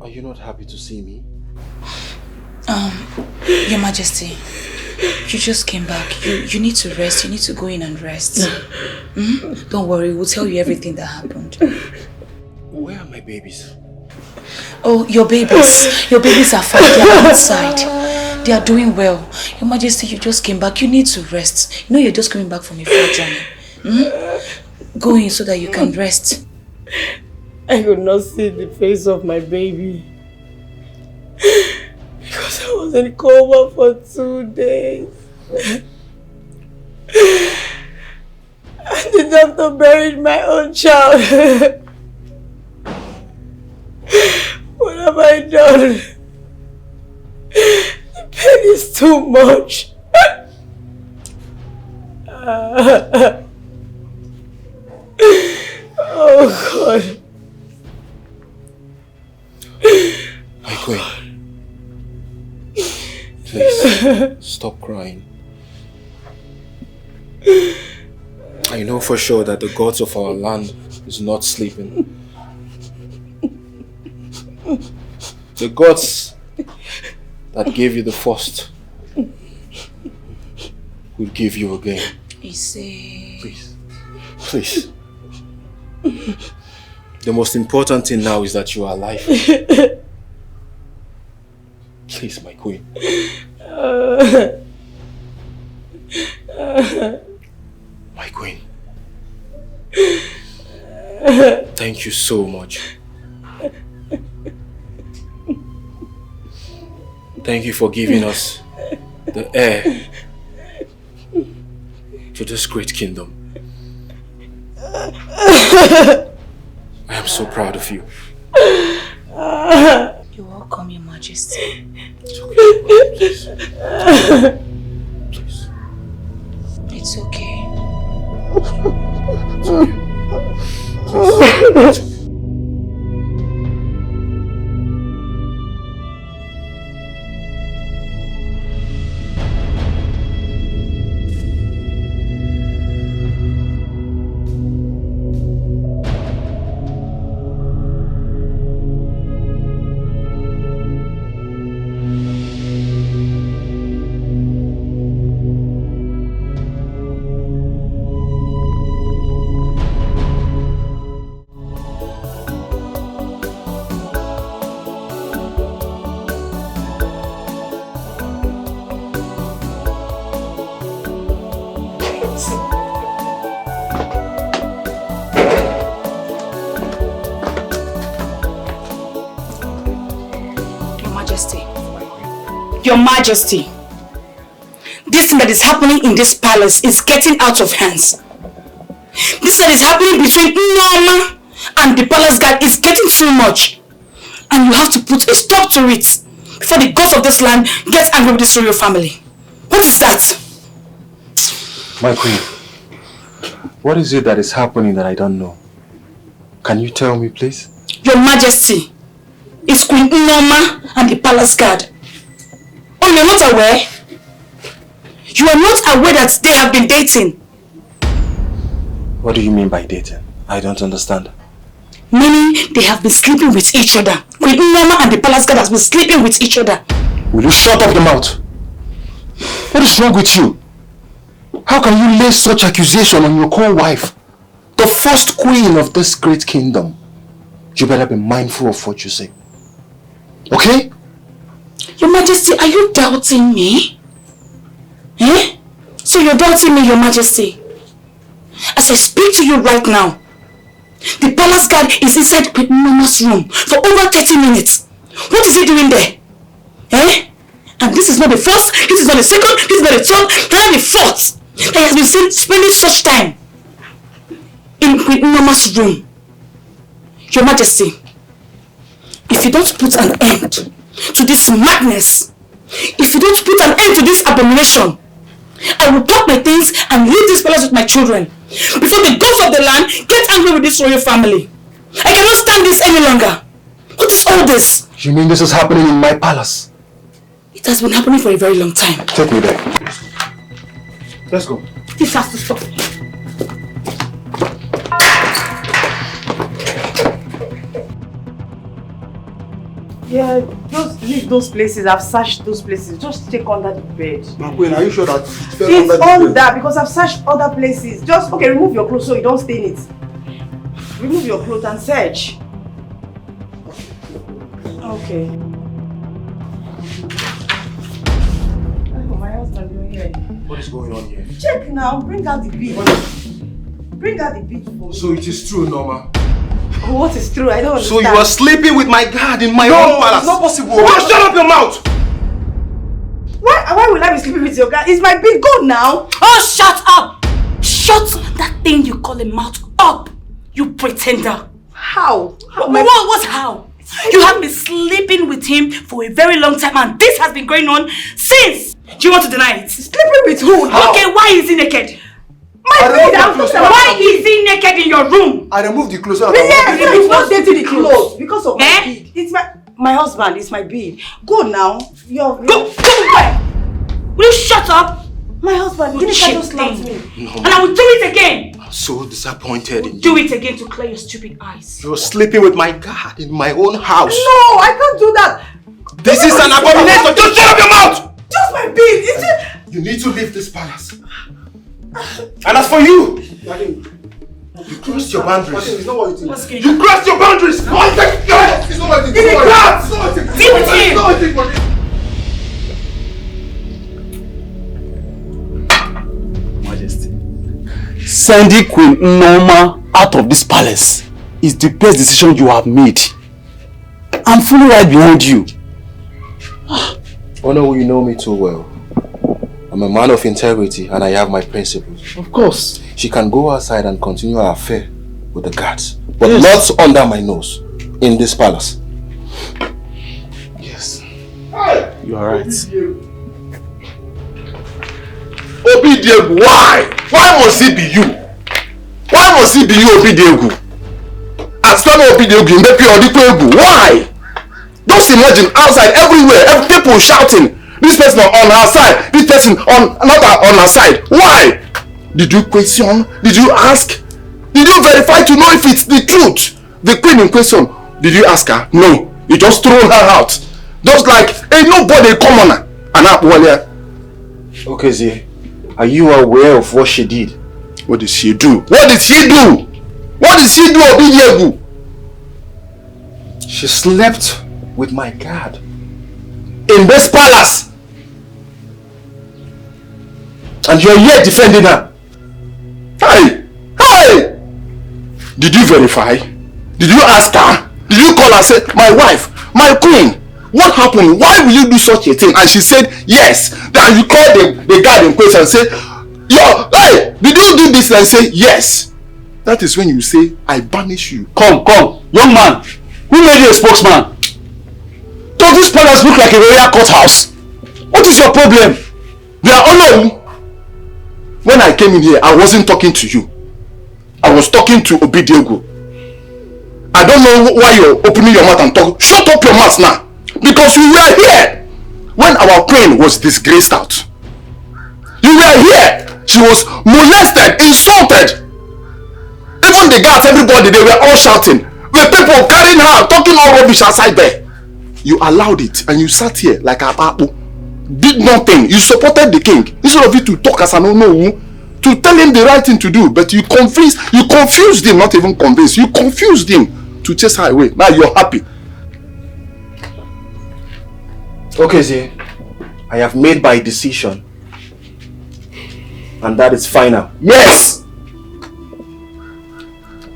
E: Are you not happy to see me?
G: Your Majesty, you just came back. You need to rest. You need to go in and rest. Don't worry, we'll tell you everything that happened.
E: Where are my babies?
G: Oh, your babies. Your babies are fine. They are outside. They are doing well. Your Majesty, you just came back. You need to rest. You know you're just coming back from a far journey. Go in so that you can rest.
F: I could not see the face of my baby. Because I was in coma for 2 days. And the doctor buried my own child. What have I done? The pain is too much. Oh God.
E: My queen. Please, stop crying. I know for sure that the gods of our land is not sleeping. The gods that gave you the first will give you again.
G: Please.
E: Please. The most important thing now is that you are alive. Please, my queen. My queen. Thank you so much. Thank you for giving us the heir to this great kingdom. I am so proud of you.
G: You're welcome, Your Majesty.
E: It's okay. Please. Please.
G: It's okay.
E: It's okay. Please.
F: Your Majesty, this thing that is happening in this palace is getting out of hands. This that is happening between Norma and the palace guard is getting too much. And you have to put a stop to it before the gods of this land get angry with this royal family. What is that?
E: My queen, what is it that is happening that I don't know? Can you tell me, please?
F: Your Majesty, it's Queen Norma and the palace guard. Oh, you're not aware? You are not aware that they have been dating?
E: What do you mean by dating? I don't understand.
F: Meaning they have been sleeping with each other. Queen Norma and the palace guard has been sleeping with each other.
E: Will you shut up your mouth? What is wrong with you? How can you lay such accusation on your co-wife, the first queen of this great kingdom? You better be mindful of what you say. Okay?
F: Your Majesty, are you doubting me?
G: Eh? So you're doubting me, Your Majesty? As I speak to you right now, the palace guard is inside Queen Mama's room for over 30 minutes. What is he doing there? Eh? And this is not the first, this is not the second, this is not the third, not the fourth that he has been spending such time in Queen Mama's room. Your Majesty, if you don't put an end to this madness, if you don't put an end to this abomination, I will pack my things and leave this palace with my children before the gods of the land get angry with this royal family. I cannot stand this any longer. What is all this?
E: You mean this is happening in my palace?
G: It has been happening for a very long time.
E: Take me there. Let's go.
G: This has to stop.
F: Yeah, just leave those places. I've searched those places. Just check under the bed.
H: My queen, are you sure that it fell
F: It's
H: under the bed?
F: under because I've searched other places. Just, okay, remove your clothes so you don't stain it. Remove your clothes and search. Okay. Oh, my husband, you're here.
E: What is going on here?
F: Check now. Bring out the bead. Bring out the bead for me.
E: So it is true, Norma.
F: Oh, what is true? I don't understand.
E: So you are sleeping with my guard in my own palace?
H: It's not possible.
E: Oh, shut up your mouth!
F: Why will I be sleeping with your guard? Is my bead gone now?
G: Oh, shut up! Shut that thing you call a mouth up, you pretender.
F: How?
G: What's how? You have been sleeping with him for a very long time and this has been going on since. Do you want to deny it?
F: Sleeping with who?
G: How? Okay, why is he naked? Why is he naked in your room?
H: I removed the clothes.
F: It's not dating the clothes because of my bead. It's my husband. It's my bead. Go now. Go
G: where? Will you shut up?
F: My husband. He just slapped me.
G: No. And I will do it again.
E: I'm so disappointed in you.
G: Do it again to clear your stupid eyes.
E: You're sleeping with my guard in my own house.
F: No, I can't do that.
E: This is an abomination. Just shut up your mouth.
F: Just my bead. It's just...
E: You need to leave this palace. And as for you, you crossed your boundaries.
H: It's not what you think.
E: You crossed your boundaries.
H: It's not what you think.
G: Deal with him.
D: Majesty, sending Queen Norma out of this palace is the best decision you have made. I'm fully right behind you.
E: Oh no, you know me too well. I'm a man of integrity and I have my principles.
D: Of course.
E: She can go outside and continue her affair with the guards, but not under my nose in this palace.
D: Yes. You are right.
H: Obidiegu, why? Why must it be you? Why must it be you, Obidiegu? As long as Obidiegu, you make your Obidiegu. Why? Just imagine outside everywhere, people shouting. This person on her side, this person on another on her side. Why? Did you question? Did you ask? Did you verify to know if it's the truth? The queen in question, did you ask her? No. You just threw her out. Just like ain't nobody commoner. And up one here.
E: Okay, Zee. Are you aware of what she did?
H: What did she do? What did she do? What did she do, Obidiegu?
E: She slept with my guard
H: in this palace. And you're here defending her. Hey! Hey! Did you verify? Did you ask her? Did you call her and say, my wife, my queen, what happened? Why will you do such a thing? And she said, yes. Then you called the guard in question and say, yo, hey, did you do this? And say, yes. That is when you say, I banish you.
D: Come, young man. Who made you a spokesman? Does this palace look like a royal courthouse? What is your problem?
H: They are honoring. When I came in here, I wasn't talking to you. I was talking to Obidiegu. I don't know why you're opening your mouth and talking. Shut up your mouth now. Because you were here when our queen was disgraced out. You were here. She was molested, insulted. Even the guards, everybody, they were all shouting. The people carrying her, talking all rubbish outside there. You allowed it and you sat here like a papu. Did nothing. You supported the king. Instead of you to talk as an unknown, to tell him the right thing to do, but you confused him, not even convinced. You confused him to chase her away. Now you're happy.
E: Okay, Zee. I have made my decision. And that is final.
I: Yes!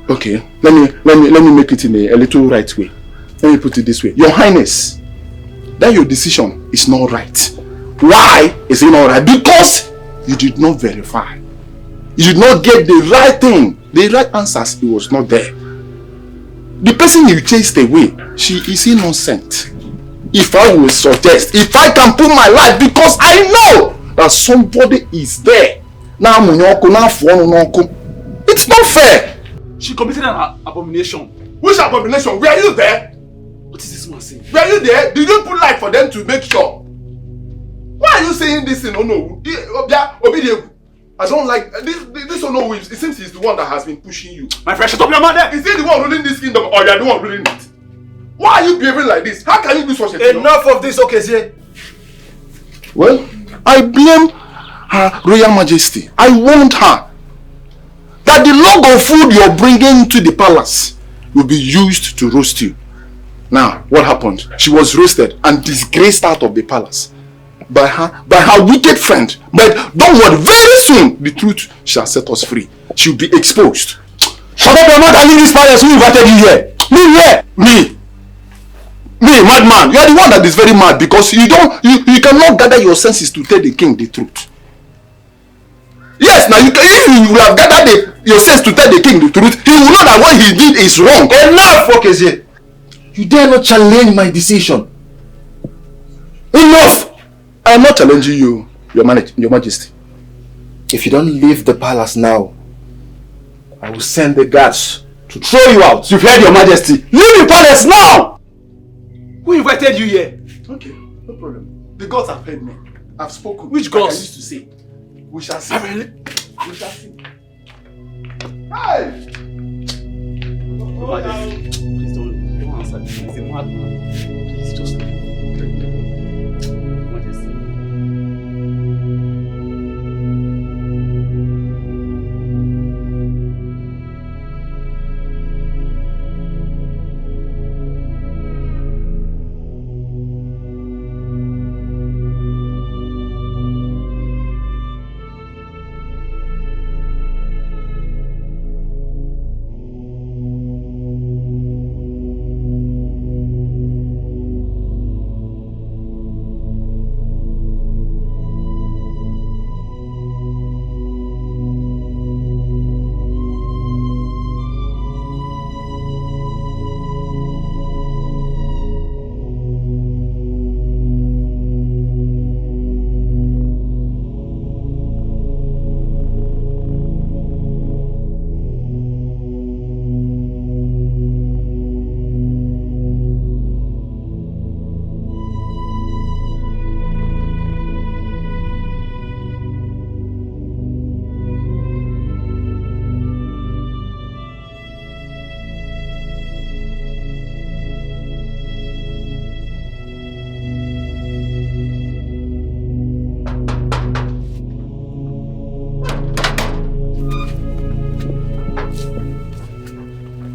H: Okay, let me make it in a little right way. Let me put it this way. Your Highness, that your decision is not right. Why is it not right? Because you did not verify. You did not get the right thing. The right answers, it was not there. The person you chased away, she is innocent. If I will suggest, if I can put my life, because I know that somebody is there. It's not fair.
D: She committed an abomination.
H: Which abomination? Were you there?
D: What is this man saying?
H: Were you there? Did you put life for them to make sure? Why are you saying this thing? Oh no. I don't like this. Oh no. It seems he's the one that has been pushing you.
D: My friend, shut up your mouth there.
H: Is he the one ruling this kingdom or you are the one ruling it? Why are you behaving like this? How can you do such a thing?
E: Enough of this, Okezie.
H: Well, I blame Her Royal Majesty. I warned her that the log of food you're bringing to the palace will be used to roast you. Now, what happened? She was roasted and disgraced out of the palace by her wicked friend. But don't worry, very soon the truth shall set us free. She'll be exposed.
I: Shut up your mouth and leave this palace. Who invited you here? Leave here!
H: Me, madman. You are the one that is very mad because you cannot gather your senses to tell the king the truth. Yes, now if you will have gathered your sense to tell the king the truth, he will know that what he did is wrong.
E: Enough, Okezie. You dare not challenge my decision.
H: Enough! I am not challenging you, your majesty.
E: If you don't leave the palace now, I will send the guards to throw you out.
I: You've heard your majesty. Leave the palace now!
D: Who invited you here?
H: Okay, no problem. The gods have heard me. I've spoken.
D: Which
H: like
D: gods?
H: I used to say. We shall see. We shall see. Hey!
D: Your Majesty, please don't answer me. He's a madman. Please just Your Majesty.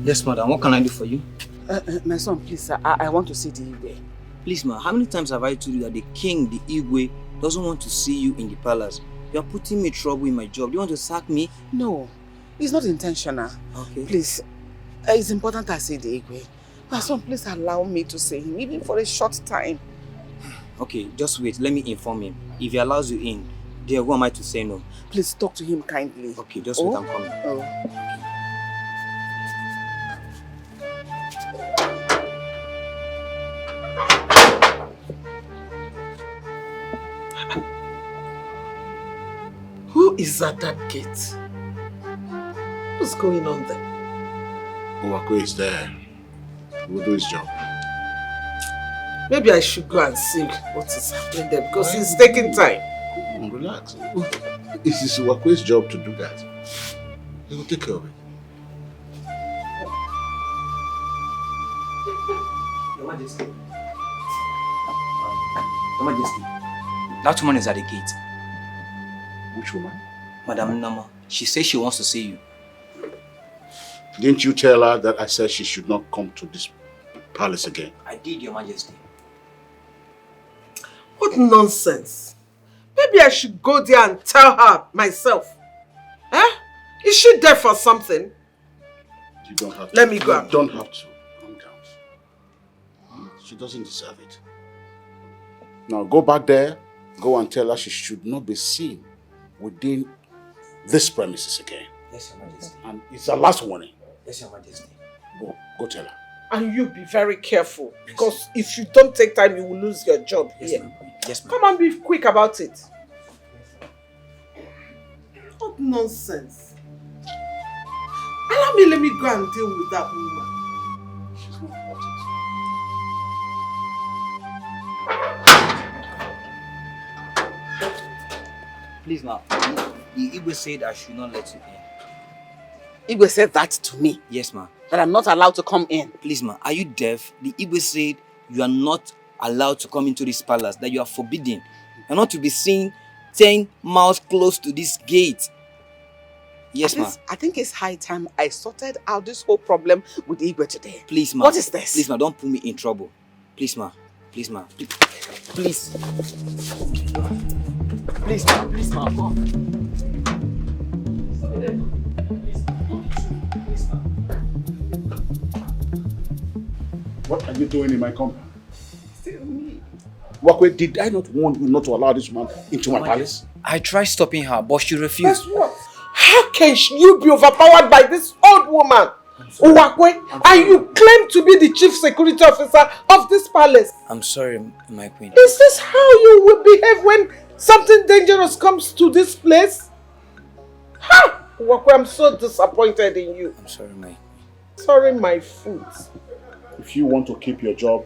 K: Yes, madam. What can I do for you?
F: My son, please, I want to see the Igwe.
K: Please, ma, how many times have I told you that the king, the Igwe, doesn't want to see you in the palace? You are putting me trouble in my job. Do you want to sack me?
F: No, it's not intentional.
K: Okay.
F: Please, it's important I see the Igwe. My son, please allow me to see him, even for a short time.
K: Okay, just wait. Let me inform him. If he allows you in, dear, who am I to say no?
F: Please talk to him kindly.
K: Okay, just wait. I'm coming.
F: Oh.
A: Who is at that gate? What's going on there?
L: Uwako is there. He will do his job.
A: Maybe I should go and see what is happening there because it's taking time.
L: Come on, relax. It is Uwako's job to do that. He will take care of it.
K: Your Majesty. Your Majesty. That woman is at the gate.
L: Which woman?
K: Madam Nama. She says she wants to see you.
L: Didn't you tell her that I said she should not come to this palace again?
K: I did, Your Majesty.
A: What nonsense. Maybe I should go there and tell her myself. Eh? Is she there for something?
L: You don't have to.
A: Let me go.
L: You don't have to. Calm down. She doesn't deserve it. Now go back there. Go and tell her she should not be seen within this premises again.
K: Yes, Your Majesty.
L: And it's her last warning.
K: Yes, Your Majesty.
L: Go tell her.
A: And you be very careful. Because if you don't take time, you will lose your job here.
K: Yes, ma'am.
A: Come and be quick about it. What nonsense. Let me go and deal with that woman.
L: She's not important.
K: Please, ma'am. The Igwe said I should not let you in.
A: Igwe said that to me.
K: Yes, ma'am.
A: That I'm not allowed to come in.
K: Please, ma'am. Are you deaf? The Igwe said you are not allowed to come into this palace, that you are forbidden. You're not to be seen 10 miles close to this gate. Yes, ma'am.
A: I think it's high time I sorted out this whole problem with Igwe today.
K: Please, ma'am.
A: What is this?
K: Please, ma'am, don't put me in trouble. Please, ma'am. Please, ma'am. Please. Please, ma'am. Please, ma'am.
L: What are you doing in my compound?
A: Still me.
L: Wakwe, did I not warn you not to allow this woman into my palace?
K: I tried stopping her, but she refused.
A: Guess what? How can you be overpowered by this old woman, Uwakwe, and you claim to be the chief security officer of this palace?
K: I'm sorry, my queen.
A: Is this how you will behave when something dangerous comes to this place? Ha! Uwakwe, I'm so disappointed in you.
K: I'm sorry, my queen.
A: Sorry, my foot.
L: If you want to keep your job,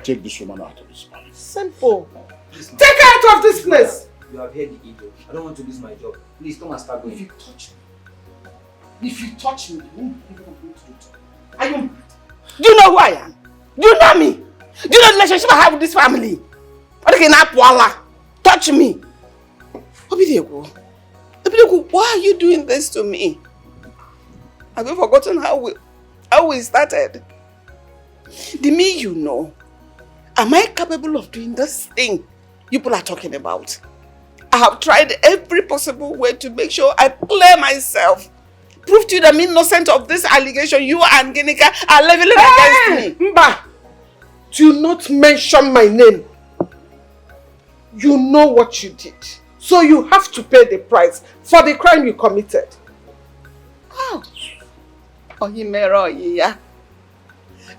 L: take this woman out of this palace.
A: Simple. Take her out of this place!
K: You have heard the ego. I don't want to lose my job. Please come and start going.
A: If you touch me, you won't be able to do it. Are you? Do you know who I am? Do you know me? Do you know the relationship I have with this family? Touch me. Obidieko, why are you doing this to me? Have you forgotten how we started? The me you know. Am I capable of doing this thing you people are talking about? I have tried every possible way to make sure I clear myself. Prove to you that I'm innocent of this allegation you and Ginika are leveling against me. Mba, do not mention my name. You know what you did. So you have to pay the price for the crime you committed. Oh.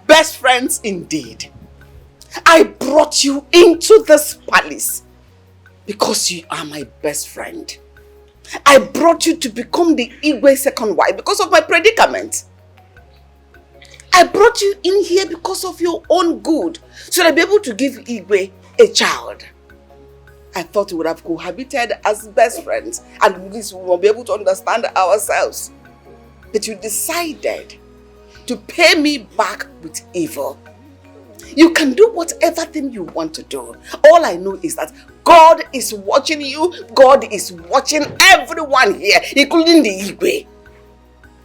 A: Best friends indeed. I brought you into this palace because you are my best friend. I brought you to become the Igwe's second wife because of my predicament. I brought you in here because of your own good, so that I'll be able to give Igwe a child. I thought we would have cohabited as best friends and at least we will be able to understand ourselves. But you decided to pay me back with evil. You can do whatever thing you want to do. All I know is that God is watching you. God is watching everyone here, including the Igwe.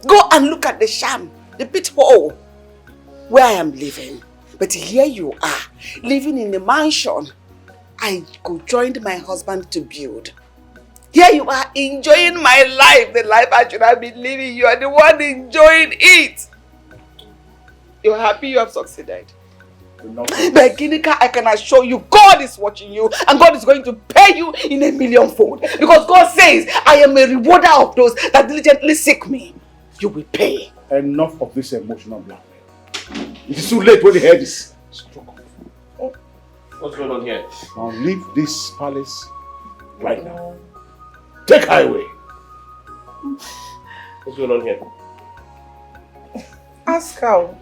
A: Go and look at the sham, the pit hole where I am living. But here you are, living in a mansion I joined my husband to build. Here you are enjoying my life, the life I should have been living. You are the one enjoying it. You're happy you have succeeded. But Ginika, I can assure you, God is watching you and God is going to pay you in 1,000,000-fold. Because God says, I am a rewarder of those that diligently seek me. You will pay.
L: Enough of this emotional blackmail. It is too late when the head is struck off.
C: What's going on here?
L: Now leave this palace right now. Take highway.
C: What's going on here?
A: Ask her.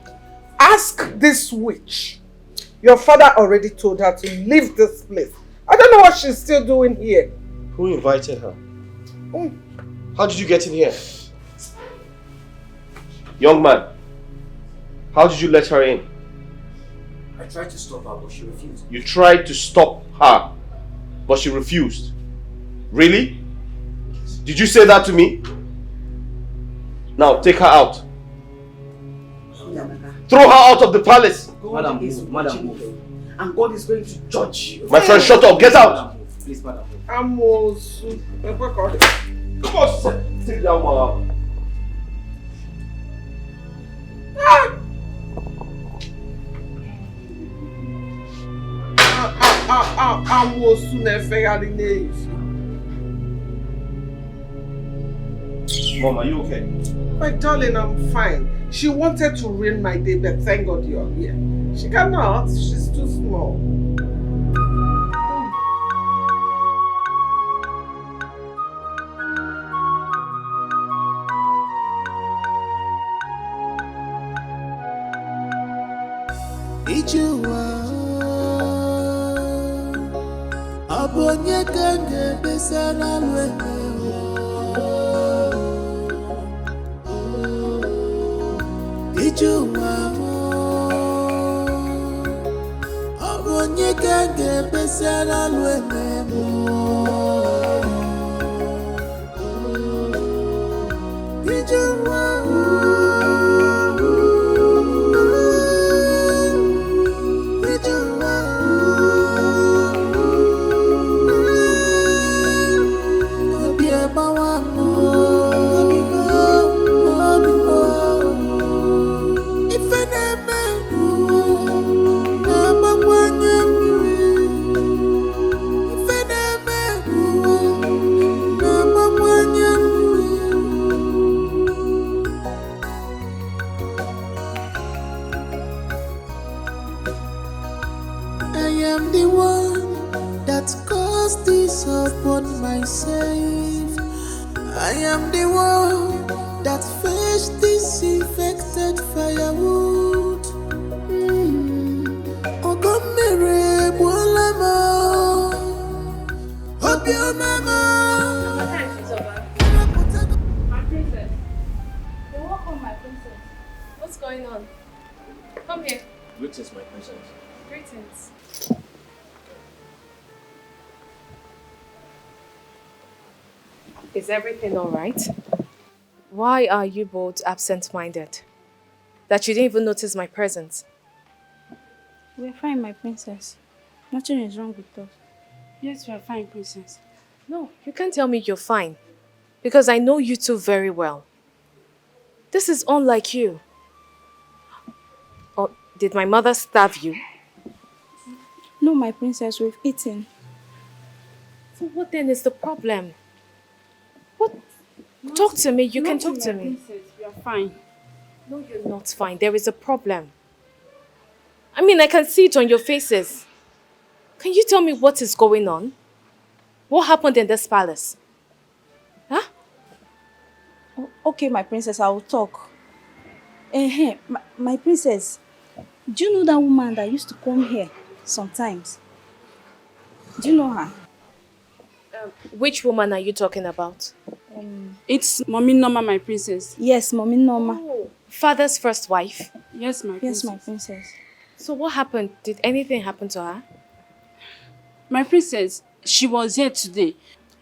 A: Ask this witch. Your father already told her to leave this place. I don't know what she's still doing here.
C: Who invited her? How did you get in here? Young man, how did you let her in?
K: I tried to stop her, but she refused.
C: You tried to stop her, but she refused. Really? Did you say that to me? Now take her out. Throw her out of the palace.
K: Madam, move. Madam, move.
A: And God is going to judge you.
C: My friend, shut up. Get out.
K: Please, madam.
A: Amosu.
C: Come on, sit down, Mama.
A: Amosu nefegharị n'efu.
C: Mom, are you okay?
A: My darling, I'm fine. She wanted to ruin my day, but thank God you're here. She cannot. She's too small.
M: Abonye kange besana lweme Ijuwa Abonye kange besana lweme Ijuwa myself. I am the one that fetched this infected firewood. Ogomere bolama. Hope your mama.
B: My princess. You're welcome, my princess. What's going on? Come here.
C: Greetings, my princess.
B: Greetings. Is everything all right? Why are you both absent-minded? That you didn't even notice my presence?
N: We're fine, my princess. Nothing is wrong with us. Yes, we're fine, princess.
B: No, you can't tell me you're fine. Because I know you two very well. This is unlike you. Or did my mother starve you?
N: No, my princess, we've eaten.
B: So what then is the problem? What? Talk to me. You can talk to me.
N: Princess, we are fine.
B: No, you're not fine. There is a problem. I mean, I can see it on your faces. Can you tell me what is going on? What happened in this palace? Huh?
N: Okay, my princess, I will talk. My princess, do you know that woman that used to come here sometimes? Do you know her?
B: Which woman are you talking about?
N: It's Mommy Norma, my princess. Yes, Mommy Norma.
B: Oh, father's first wife?
N: Yes, my princess. Yes, my princess.
B: So what happened? Did anything happen to her?
N: My princess, she was here today.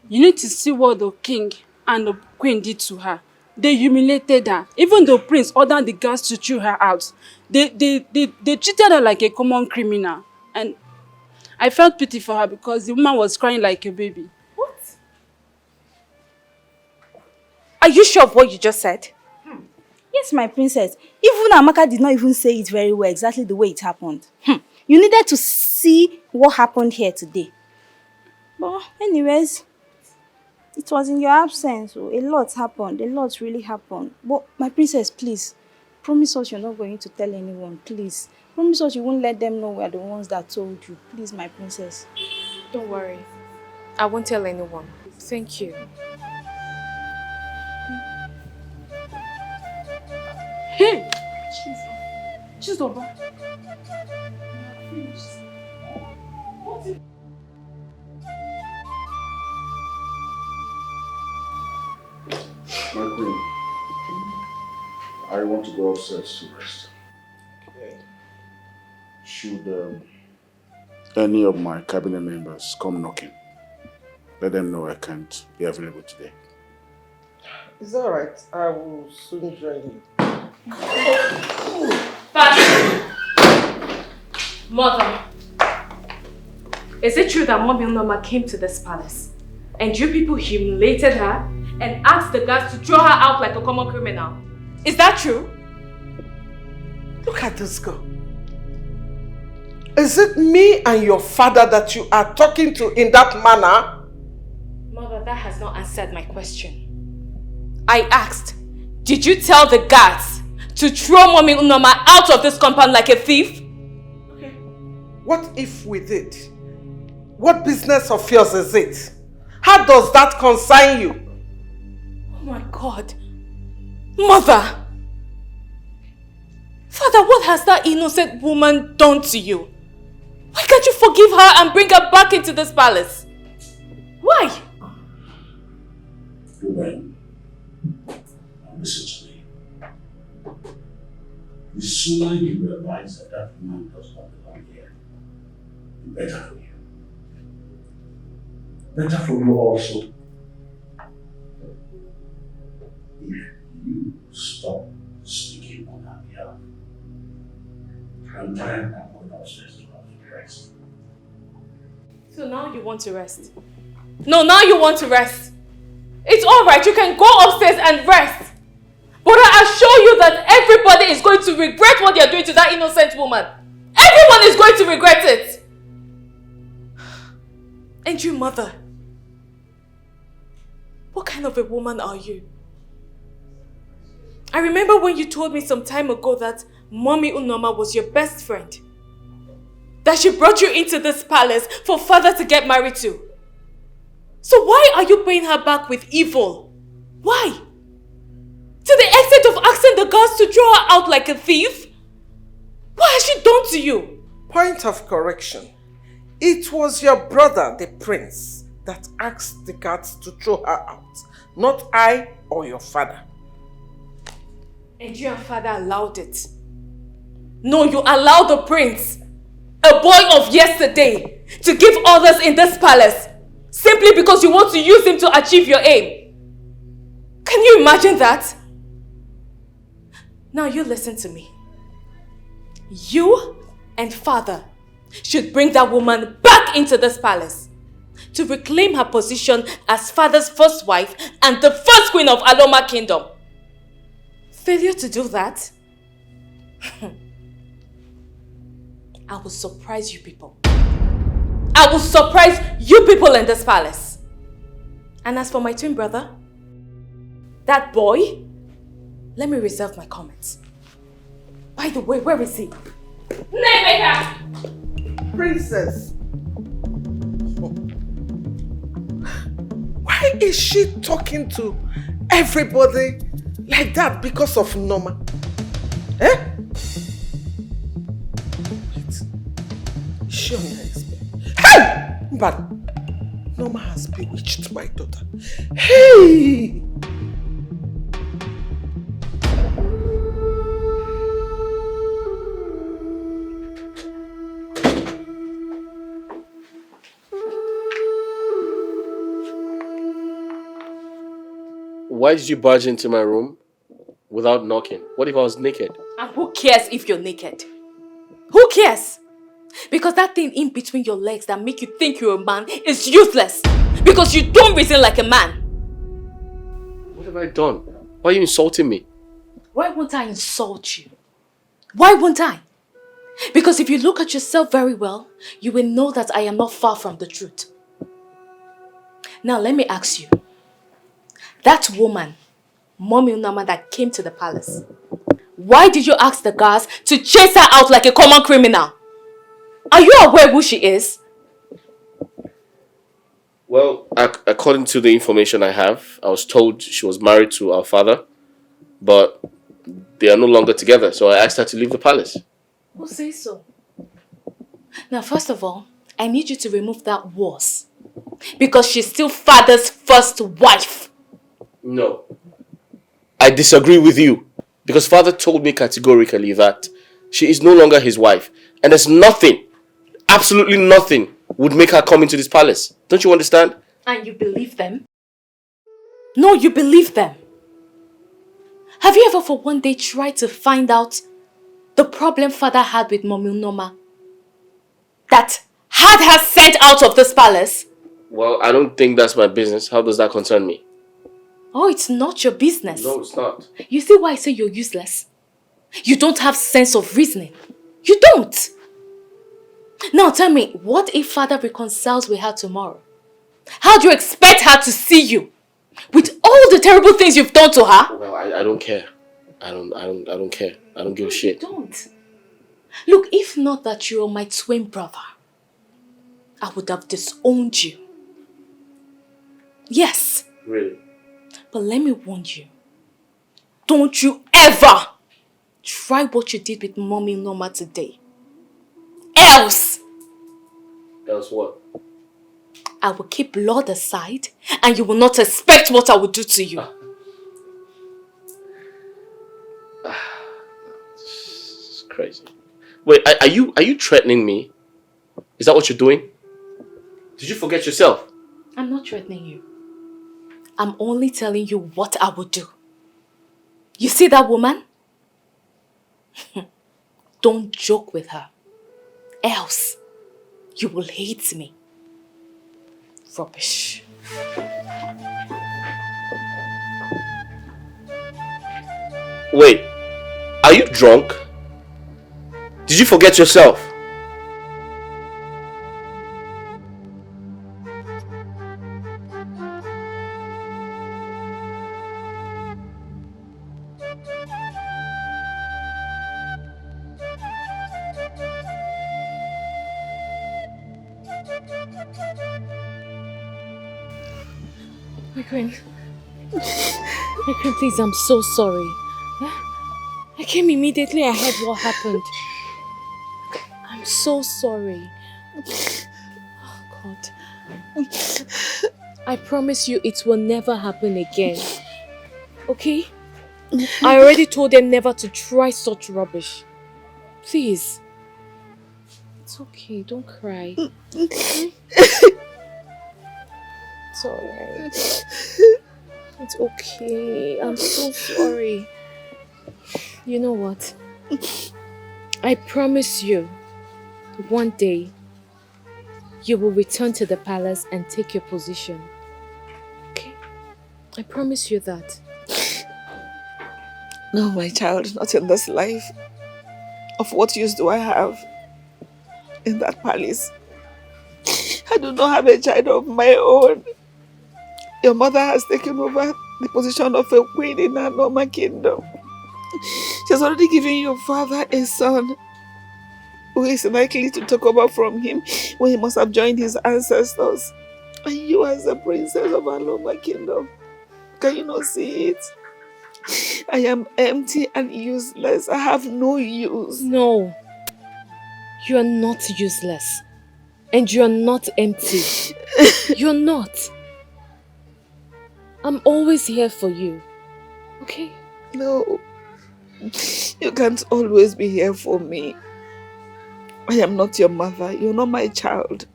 N: You need to see what the king and the queen did to her. They humiliated her. Even the prince ordered the guards to throw her out. They treated her like a common criminal. And I felt pity for her because the woman was crying like a baby.
B: What? Are you sure of what you just said?
N: Yes, my princess. Even Amaka did not even say it very well, exactly the way it happened. You needed to see what happened here today. But anyways, it was in your absence. So a lot happened. A lot really happened. But my princess, please, promise us you're not going to tell anyone, please. Promise us you won't let them know we're the ones that told you. Please, my princess.
B: Don't worry. I won't tell anyone. Thank you.
N: Hey! She's over.
L: My queen, I want to go upstairs to rest.
A: Okay.
L: Should any of my cabinet members come knocking, let them know I can't be available today.
A: It's alright. I will soon join you.
B: Mother, is it true that Mommy Norma came to this palace? And you people humiliated her and asked the guards to throw her out like a common criminal. Is that true?
A: Look at this girl. Is it me and your father that you are talking to in that manner?
B: Mother, that has not answered my question. I asked, did you tell the guards to throw Mommy Unoma out of this compound like a thief?
A: Okay. What if we did? What business of yours is it? How does that concern you?
B: Oh my God. Mother! Father, what has that innocent woman done to you? Why can't you forgive her and bring her back into this palace? Why?
L: Woman, listen to me. The sooner you realize that that woman does not belong here, the better for you. Better for you also. If you stop speaking on her behalf, I'm tired of going upstairs to have to rest.
B: So now you want to rest? No, now you want to rest. It's alright, you can go upstairs and rest. But I assure you that everybody is going to regret what you're doing to that innocent woman. Everyone is going to regret it. And you, mother, what kind of a woman are you? I remember when you told me some time ago that Mommy Unoma was your best friend. That she brought you into this palace for father to get married to. So why are you paying her back with evil? Why? To the extent of asking the guards to throw her out like a thief? What has she done to you?
A: Point of correction. It was your brother, the prince, that asked the guards to throw her out. Not I or your father.
B: And you and father allowed it. No, you allowed the prince, a boy of yesterday, to give orders in this palace simply because you want to use him to achieve your aim. Can you imagine that? Now you listen to me. You and father should bring that woman back into this palace to reclaim her position as father's first wife and the first queen of Aloma Kingdom. Failure to do that? I will surprise you people. I will surprise you people in this palace. And as for my twin brother, that boy, let me reserve my comments. By the way, where is he? Ifeka!
A: Princess! Why is she talking to everybody like that because of Noma? Eh? Wait. Is she on her expert? Hey! But Noma has bewitched my daughter. Hey!
C: Why did you barge into my room without knocking? What if I was naked?
B: And who cares if you're naked? Who cares? Because that thing in between your legs that make you think you're a man is useless. Because you don't reason like a man.
C: What have I done? Why are you insulting me?
B: Why won't I insult you? Why won't I? Because if you look at yourself very well, you will know that I am not far from the truth. Now let me ask you. That woman, Mommy Unoma, that came to the palace, why did you ask the guards to chase her out like a common criminal? Are you aware who she is?
C: Well, according to the information I have, I was told she was married to our father, but they are no longer together, so I asked her to leave the palace.
B: Who says so? Now, first of all, I need you to remove that was, because she's still father's first wife.
C: No. I disagree with you, because father told me categorically that she is no longer his wife, and there's nothing, absolutely nothing, would make her come into this palace. Don't you understand?
B: And you believe them? No, you believe them. Have you ever for one day tried to find out the problem father had with Mommy Unoma that had her sent out of this palace?
C: Well, I don't think that's my business. How does that concern me?
B: Oh, it's not your business.
C: No, it's not.
B: You see why I say you're useless? You don't have sense of reasoning. You don't. Now tell me, what if father reconciles with her tomorrow? How do you expect her to see you? With all the terrible things you've done to her?
C: Well, I don't care. I don't care. I don't give a shit.
B: You don't. Look, if not that you're my twin brother, I would have disowned you. Yes.
C: Really?
B: But let me warn you. Don't you ever try what you did with Mommy Norma today. Else
C: what?
B: I will keep blood aside and you will not expect what I will do to you.
C: It's crazy. Wait, are you threatening me? Is that what you're doing? Did you forget yourself?
B: I'm not threatening you. I'm only telling you what I would do. You see that woman? Don't joke with her. Else, you will hate me. Rubbish.
C: Wait, are you drunk? Did you forget yourself?
B: My queen. My queen, please, I'm so sorry. I came immediately, I heard what happened. I'm so sorry. Oh, God. I promise you it will never happen again. Okay? I already told them never to try such rubbish. Please. It's okay, don't cry. It's alright. It's okay. I'm so sorry. You know what? I promise you, one day, you will return to the palace and take your position. Okay? I promise you that.
G: No, my child, not in this life. Of what use do I have in that palace? I do not have a child of my own. Your mother has taken over the position of a queen in her normal kingdom. She has already given your father a son who is likely to take over from him when he must have joined his ancestors. And you as the princess of our normal kingdom, can you not see it? I am empty and useless. I have no use.
B: No. You are not useless. And you are not empty. You're not. I'm always here for you. Okay?
G: No. You can't always be here for me. I am not your mother. You're not my child.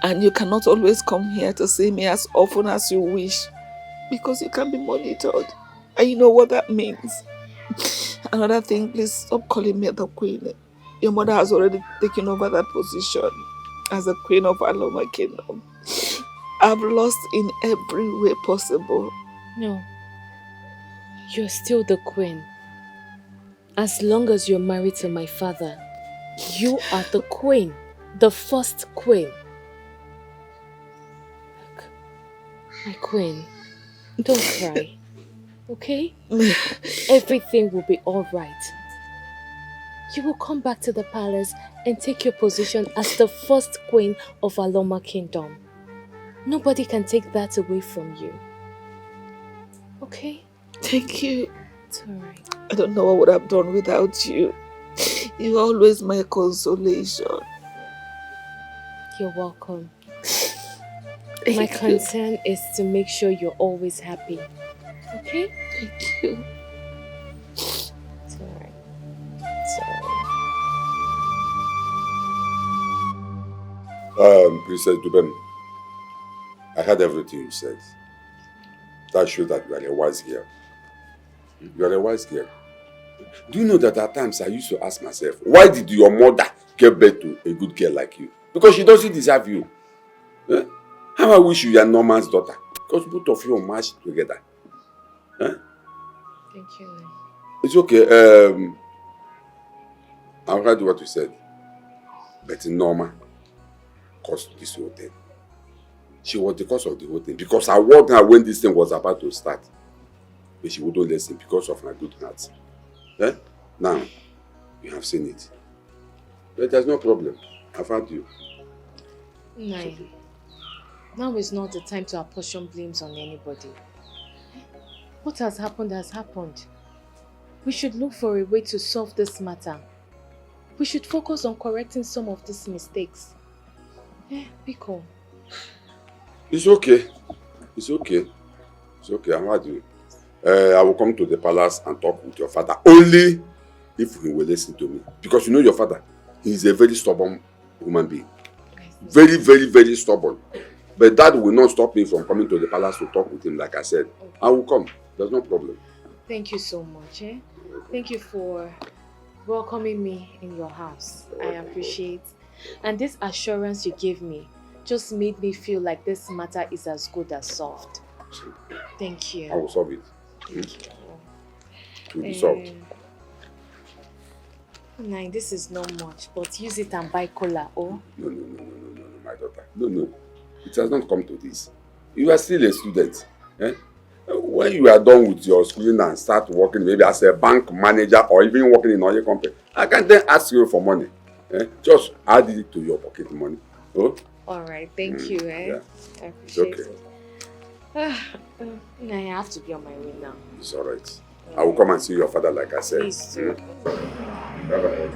G: And you cannot always come here to see me as often as you wish. Because you can be monitored. And you know what that means. Another thing, please stop calling me the queen. Your mother has already taken over that position as the queen of Aloma Kingdom. I've lost in every way possible.
B: No. You're still the queen. As long as you're married to my father, you are the queen. The first queen. Look, my queen, don't cry. Okay? Everything will be alright. You will come back to the palace and take your position as the first queen of Aloma Kingdom. Nobody can take that away from you. Okay?
G: Thank you.
B: It's alright.
G: I don't know what would have done without you. You're always my consolation.
B: You're welcome. My concern is to make sure you're always happy. Okay?
G: Thank you.
B: It's alright. It's alright.
O: Princess Duben, I heard everything you said. That shows that you are a wise girl. You are a wise girl. Do you know that at times I used to ask myself, why did your mother give birth to a good girl like you? Because she doesn't deserve you. Eh? How I wish you were Norman's daughter. Because both of you are matched together. Eh?
B: Thank you.
O: It's okay. I heard what you said. But Norma caused this whole thing. She was the cause of the whole thing. Because I warned her when this thing was about to start. But she wouldn't listen because of her good heart. Eh? Now, you have seen it. But there's no problem. I've heard you.
B: No. Now is not the time to apportion blames on anybody. What has happened has happened. We should look for a way to solve this matter. We should focus on correcting some of these mistakes. Biko.
O: It's okay. It's okay. It's okay. I've heard you. I will come to the palace and talk with your father. Only if he will listen to me. Because you know your father. He is a very stubborn human being. Very, very, very stubborn. But that will not stop me from coming to the palace to talk with him, like I said. Okay. I will come. There's no problem.
B: Thank you so much. Thank you for welcoming me in your house. I appreciate. And this assurance you gave me just made me feel like this matter is as good as solved. Thank you.
O: I will solve it.
B: Thank you.
O: It will be solved.
B: Nah, this is not much, but use it and buy cola, oh?
O: No, my daughter. No. It has not come to this. You are still a student. Eh? When you are done with your schooling and start working maybe as a bank manager or even working in oil company, I can then ask you for money. Eh? Just add it to your pocket money. Oh?
B: Alright, thank you.
O: Yeah.
B: I appreciate it. I have to be on my way now.
O: It's alright. I will come and see your father like I said.
B: Please do.
O: Bye-bye.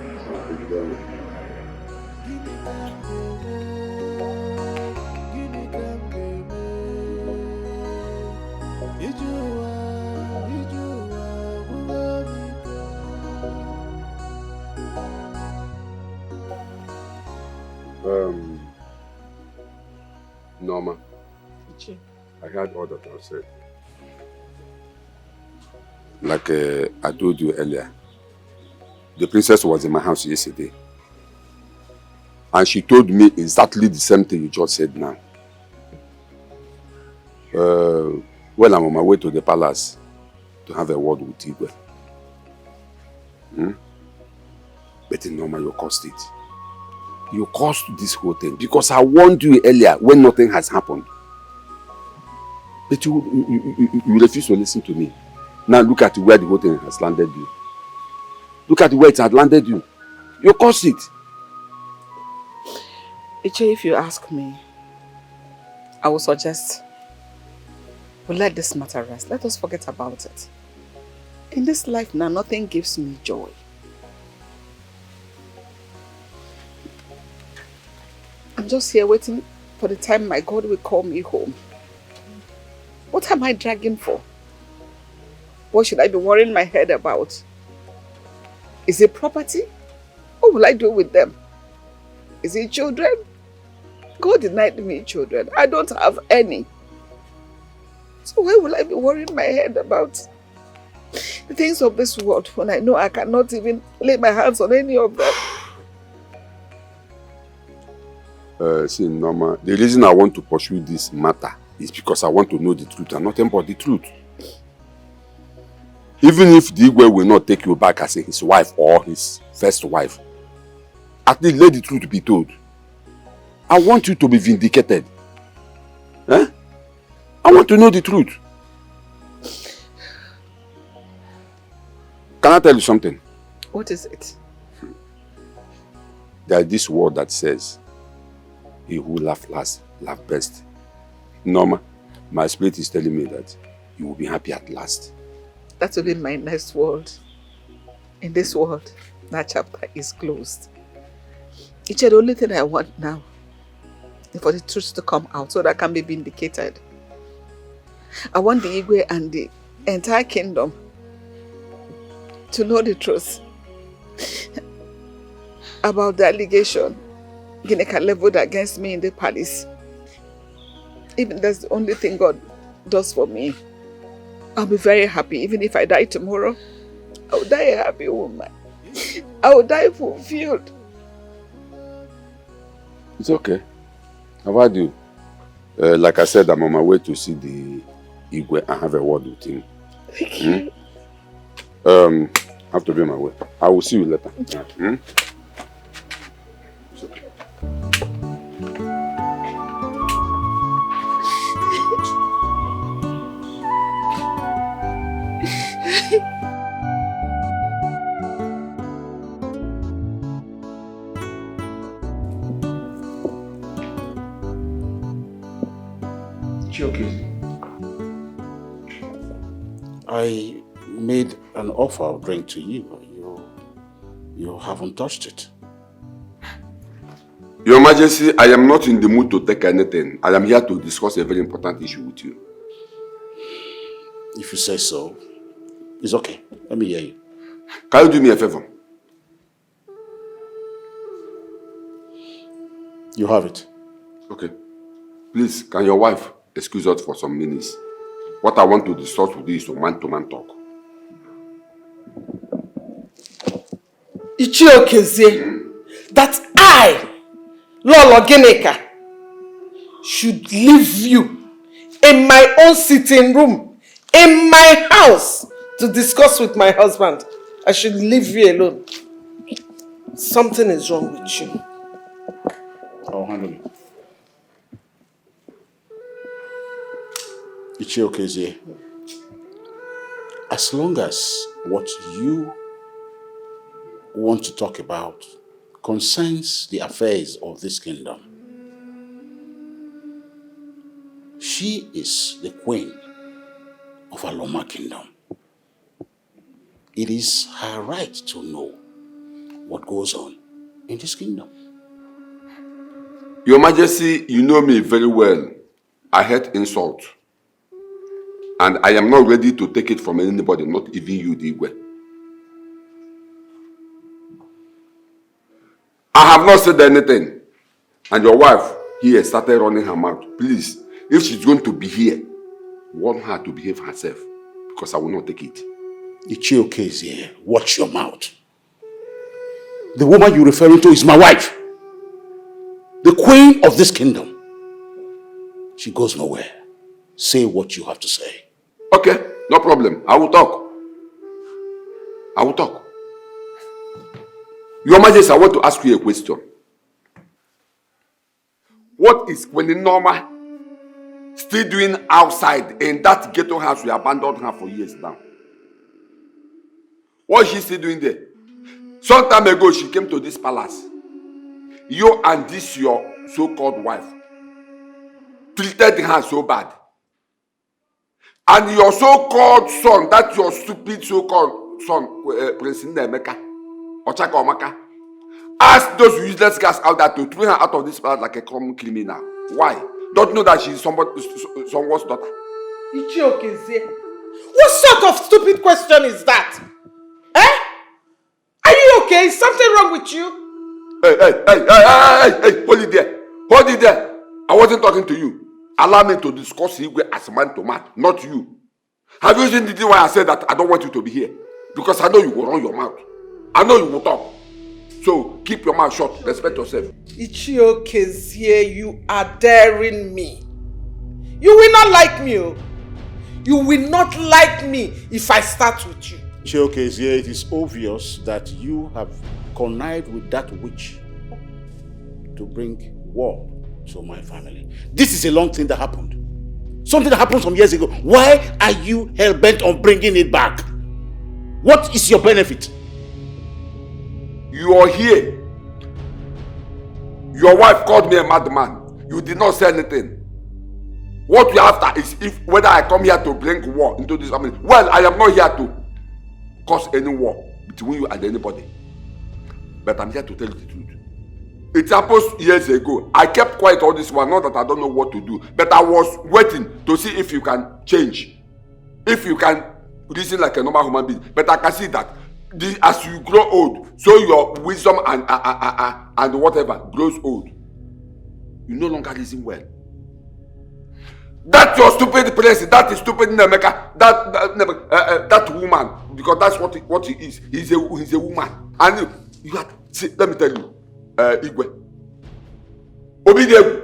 O: Norma, I heard all that I said. Like I told you earlier, the princess was in my house yesterday. And she told me exactly the same thing you just said now. Well, I'm on my way to the palace to have a word with Igwe. But Norma, you caused it. You caused this whole thing because I warned you earlier when nothing has happened. But you refuse to listen to me. Now look at where the whole thing has landed you. Look at where it has landed you. You caused it.
P: Iche, if you ask me, I would suggest we let this matter rest. Let us forget about it. In this life now, nothing gives me joy. I'm just here waiting for the time my God will call me home. What am I dragging for? What should I be worrying my head about? Is it property? What will I do with them? Is it children? God denied me children. I don't have any. So why will I be worrying my head about the things of this world when I know I cannot even lay my hands on any of them?
O: See, Norma, the reason I want to pursue this matter is because I want to know the truth and nothing but the truth. Even if the Igwe will not take you back as his wife or his first wife, at least let the truth be told. I want you to be vindicated. Eh? I want to know the truth. Can I tell you something?
P: What is it?
O: There is this word that says, he who laughs last, laughs best. Norma, my spirit is telling me that you will be happy at last.
P: That will be my next word. In this world, that chapter is closed. It's the only thing I want now is for the truth to come out so that I can be vindicated. I want the Igwe and the entire kingdom to know the truth about the allegation Gineka leveled against me in the palace. Even that's the only thing God does for me. I'll be very happy. Even if I die tomorrow, I will die a happy woman. I will die fulfilled.
O: It's okay. I've heard you. Like I said, I'm on my way to see the Igwe and have a word with him.
P: Thank you.
O: I have to be on my way. I will see you later. Hmm?
H: Okay.
L: I made an offer of drink to you. You haven't touched it.
O: Your Majesty, I am not in the mood to take anything. I am here to discuss a very important issue with you.
L: If you say so, it's okay. Let me hear you.
O: Can you do me a favor?
L: You have it.
O: Okay. Please, can your wife excuse us for some minutes? What I want to discuss with you is a man-to-man talk.
A: Ichiokezie, that I, Lolo Ginika, should leave you in my own sitting room, in my house, to discuss with my husband. I should leave you alone. Something is wrong with you.
L: I'll handle it. Ichiokezie, as long as what you want to talk about concerns the affairs of this kingdom, she is the queen of Aloma kingdom. It is her right to know what goes on in this kingdom.
O: Your Majesty, you know me very well. I hate insult. And I am not ready to take it from anybody, not even you, Igwe. I have not said anything. And your wife here started running her mouth. Please, if she's going to be here, warn her to behave herself. Because I will not take it.
L: Ichiokezie, watch your mouth. The woman you're referring to is my wife. The queen of this kingdom. She goes nowhere. Say what you have to say.
O: Okay, no problem. I will talk. I will talk. Your Majesty, I want to ask you a question. What is Queen Norma still doing outside in that ghetto house we abandoned her for years now? What is she still doing there? Some time ago, she came to this palace. You and this your so-called wife treated her so bad. And your so-called son, that your stupid so-called son, Prince Nemeka, Ochaka Omaka, asked those useless guys out there to throw her out of this palace like a common criminal. Why? Don't you know that she's someone's daughter?
A: Ichiokezie, what sort of stupid question is that? Eh? Are you okay? Is something wrong with you?
O: Hey, hold it there. Hold it there. I wasn't talking to you. Allow me to discuss Igwe as man to man, not you. Have you seen the reason why I said that I don't want you to be here? Because I know you will run your mouth. I know you will talk. So keep your mouth shut. Respect yourself.
A: Ichiokezie, you are daring me. You will not like me. Oh. You will not like me if I start with you.
L: Ichiokezie, it is obvious that you have connived with that witch to bring war to my family. This is a long thing that happened. Something that happened some years ago. Why are you hell-bent on bringing it back? What is your benefit?
O: You are here. Your wife called me a madman. You did not say anything. What we are after is whether I come here to bring war into this family. Well, I am not here to cause any war between you and anybody. But I'm here to tell you the truth. It happened years ago. I kept quiet all this while, not that I don't know what to do. But I was waiting to see if you can change. If you can reason like a normal human being. But I can see that as you grow old, so your wisdom and whatever grows old. You no longer reason well. That's your stupid place. That is stupid Nemeka. That woman, because that's what he is. He's a woman. And you have, see, let me tell you, Igwe. Obidegu,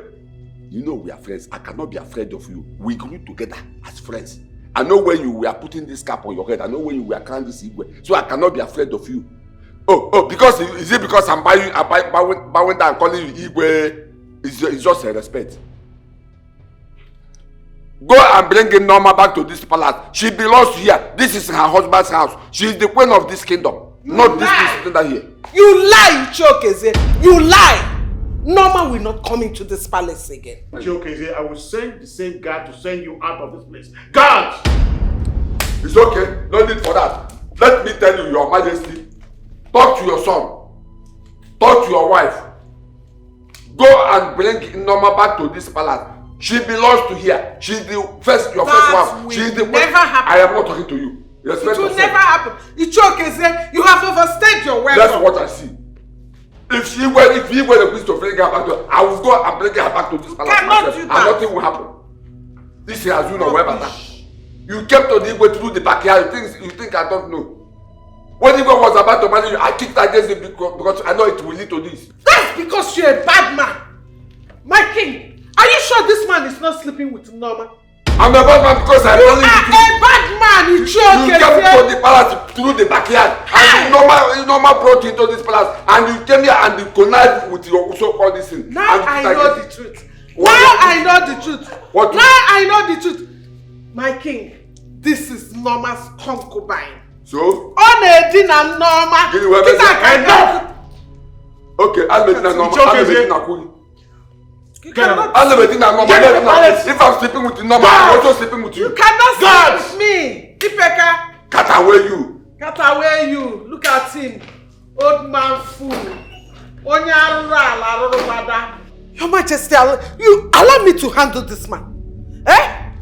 O: you know we are friends. I cannot be afraid of you. We grew together as friends. I know when you were putting this cap on your head. I know when you were carrying this igwe. So I cannot be afraid of you. Because is it because I'm bowing down and calling you igwe? It's just a respect. Go and bring in Norma back to this palace. She belongs here. This is her husband's house. She is the queen of this kingdom. Not this person that here.
A: You lie, Chokeze. You lie. Norma will not come into this palace again.
L: Chokeze, I will send the same guard to send you out of this place. Guards!
O: It's okay. No need for that. Let me tell you, Your Majesty. Talk to your son. Talk to your wife. Go and bring Norma back to this palace. She belongs to here. She's your first wife. She's the
A: never happen.
O: I am not talking to you. Respect
A: it will
O: yourself.
A: never happen. Chokeze, you have overstayed your welcome.
O: That's what I see. If he were the priest to bring her back to, I will go and bring her back to this palace myself, and nothing will happen. This has you know where better. You came to the Igwe through the backyard. You think I don't know? When Igwe was about to marry you, I kicked against it because I know it will lead to this.
A: That's because you're a bad man. My king, are you sure this man is not sleeping with Norma?
O: I'm a bad man because I'm telling you.
A: You are a bad man,
O: You came to the palace through the backyard and Norma brought you into this palace and you came here and you connived with your so-called this thing.
A: Now I know the truth. Now I know the truth.
O: What
A: now I know the truth. My king, this is Norma's concubine.
O: So?
A: Onedina Norma.
O: Okay, I'll make it Norma. If I'm sleeping with Norma, I'm also sleeping with you.
A: You cannot sleep with me. Ifeka.
O: Cut away you.
A: Cut away you. Look at him. Old man fool. Your Majesty, you allow me to handle this man. Eh?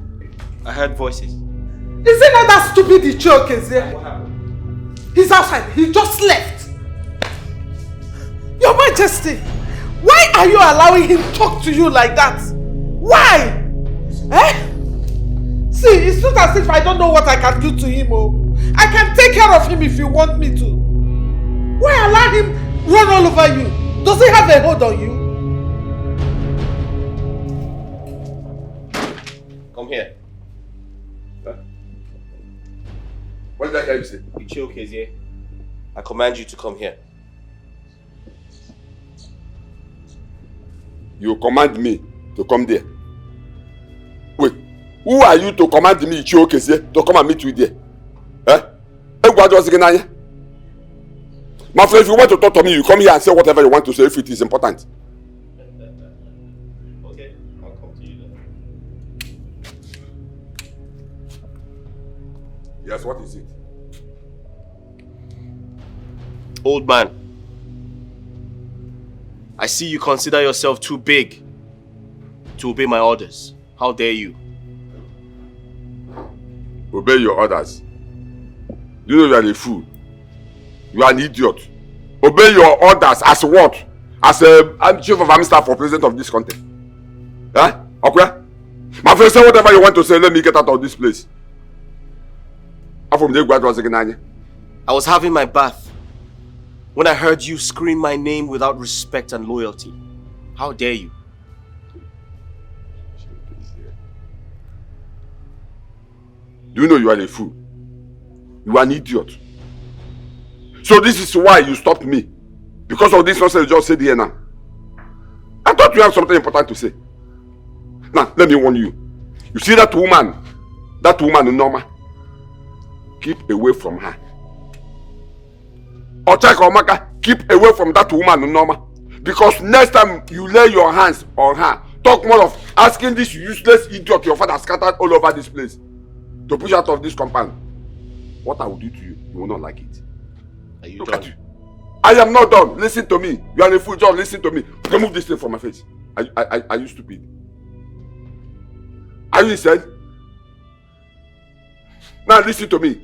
C: I heard voices.
A: Is it not that stupid Chokeze? What happened? He's outside. He just left. Your Majesty, why are you allowing him to talk to you like that? Why? Eh? See, it's not as if I don't know what I can do to him. Oh. I can take care of him if you want me to. Why allow him run all over you? Does he have a hold on you?
C: Come here.
O: Huh? What did I hear you say?
C: Chokeze, I command you to come here.
O: You command me to come there. Wait, who are you to command me, Chokeze, to come and meet you there? Eh? My friend, if you want to talk to me, you come here and say whatever you want to say if it is important.
C: Okay, I'll come to you then.
O: Yes, what is it?
C: Old man, I see you consider yourself too big to obey my orders. How dare you?
O: Obey your orders. You know you are a fool. You are an idiot. Obey your orders as what? As I'm chief of army staff or president of this country. Huh? Okay? My friend, say whatever you want to say. Let me get out of this place.
C: I was having my bath when I heard you scream my name without respect and loyalty. How dare you?
O: Do you know you are a fool? You are an idiot. So this is why you stopped me. Because of this nonsense you just said here now. I thought you have something important to say. Now, let me warn you. You see that woman Norma? Keep away from her. Ochaka Omaka, keep away from that woman Norma. Because next time you lay your hands on her, talk more of asking this useless idiot your father scattered all over this place to push out of this compound. What I will do to you, you will not like it.
C: Are you
O: Look
C: done?
O: at you. I am not done. Listen to me. You are a fool. Just listen to me. Remove this thing from my face. Are you stupid? Are you insane? Now listen to me.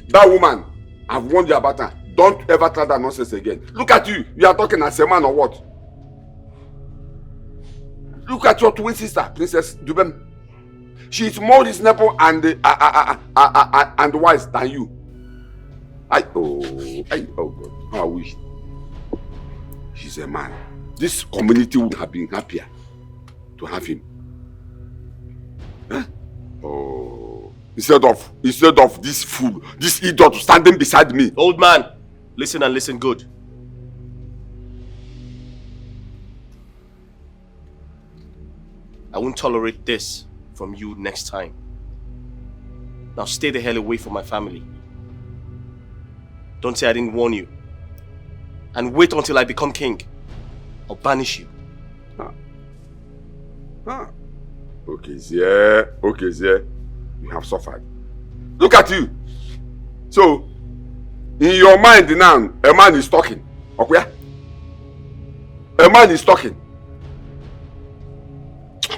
O: That woman, I've warned you about her. Don't ever try that nonsense again. Look at you. You are talking as a man or what? Look at your twin sister, Princess Dubem. She is more reasonable and wise than you. Oh God, how I wish. He's a man. This community would have been happier to have him. Huh? Oh, instead of this fool, this idiot standing beside me.
C: Old man, listen and listen good. I won't tolerate this from you next time. Now stay the hell away from my family. Don't say I didn't warn you. And wait until I become king. I'll banish you.
O: Okay, Zia. You have suffered. Look at you. So, in your mind now, a man is talking. Okay? A man is talking.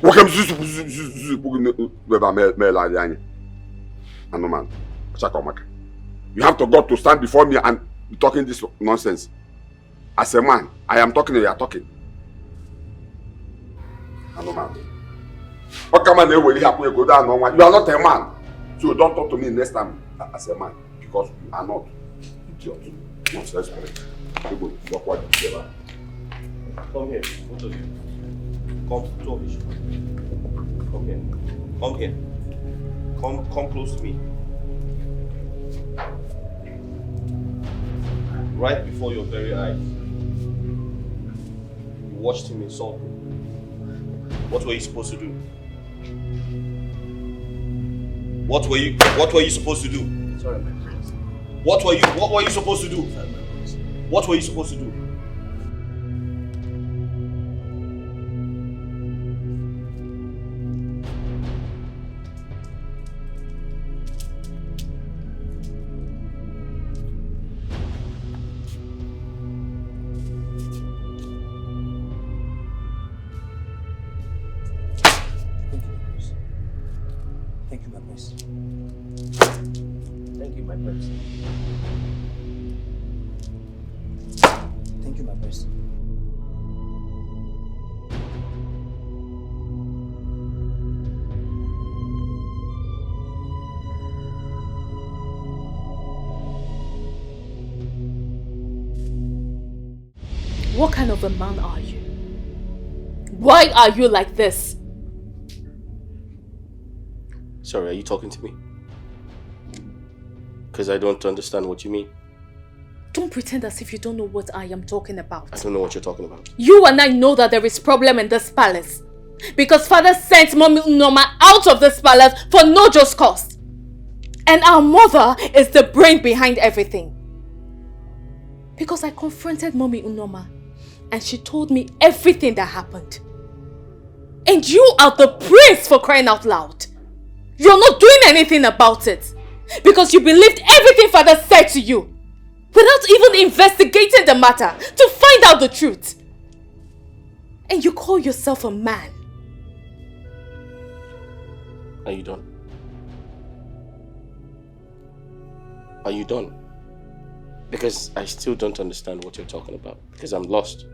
O: You have to go to stand before me and be talking this nonsense. As a man, I am talking and you are talking. I'm a man. What can man do? You are not a man. So don't talk to me next time as a man. Because you are not. Idiot. Nonsense.
C: Come here, both of you. Come, Doris. Come here. Come here. Come close to me. Right before your very eyes, you watched him insult me. What were you supposed to do? What were you supposed to do?
E: Sorry, my prince.
C: What were you supposed to do?
E: Sorry, my prince.
C: What were you supposed to do?
E: Thank you, my prince. Thank you, my prince. Thank you, my prince.
B: What kind of a man are you? Why are you like this?
C: Sorry, are you talking to me? Because I don't understand what you mean.
B: Don't pretend as if you don't know what I am talking about.
C: I don't know what you're talking about.
B: You and I know that there is problem in this palace. Because father sent Mommy Unoma out of this palace for no just cause. And our mother is the brain behind everything. Because I confronted Mommy Unoma and she told me everything that happened. And you are the prince, for crying out loud. You're not doing anything about it. Because you believed everything father said to you. Without even investigating the matter to find out the truth. And you call yourself a man.
C: Are you done? Are you done? Because I still don't understand what you're talking about. Because I'm lost.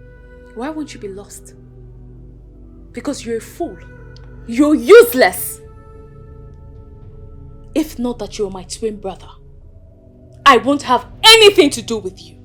B: Why won't you be lost? Because you're a fool. You're useless. If not that you're my twin brother, I won't have anything to do with you.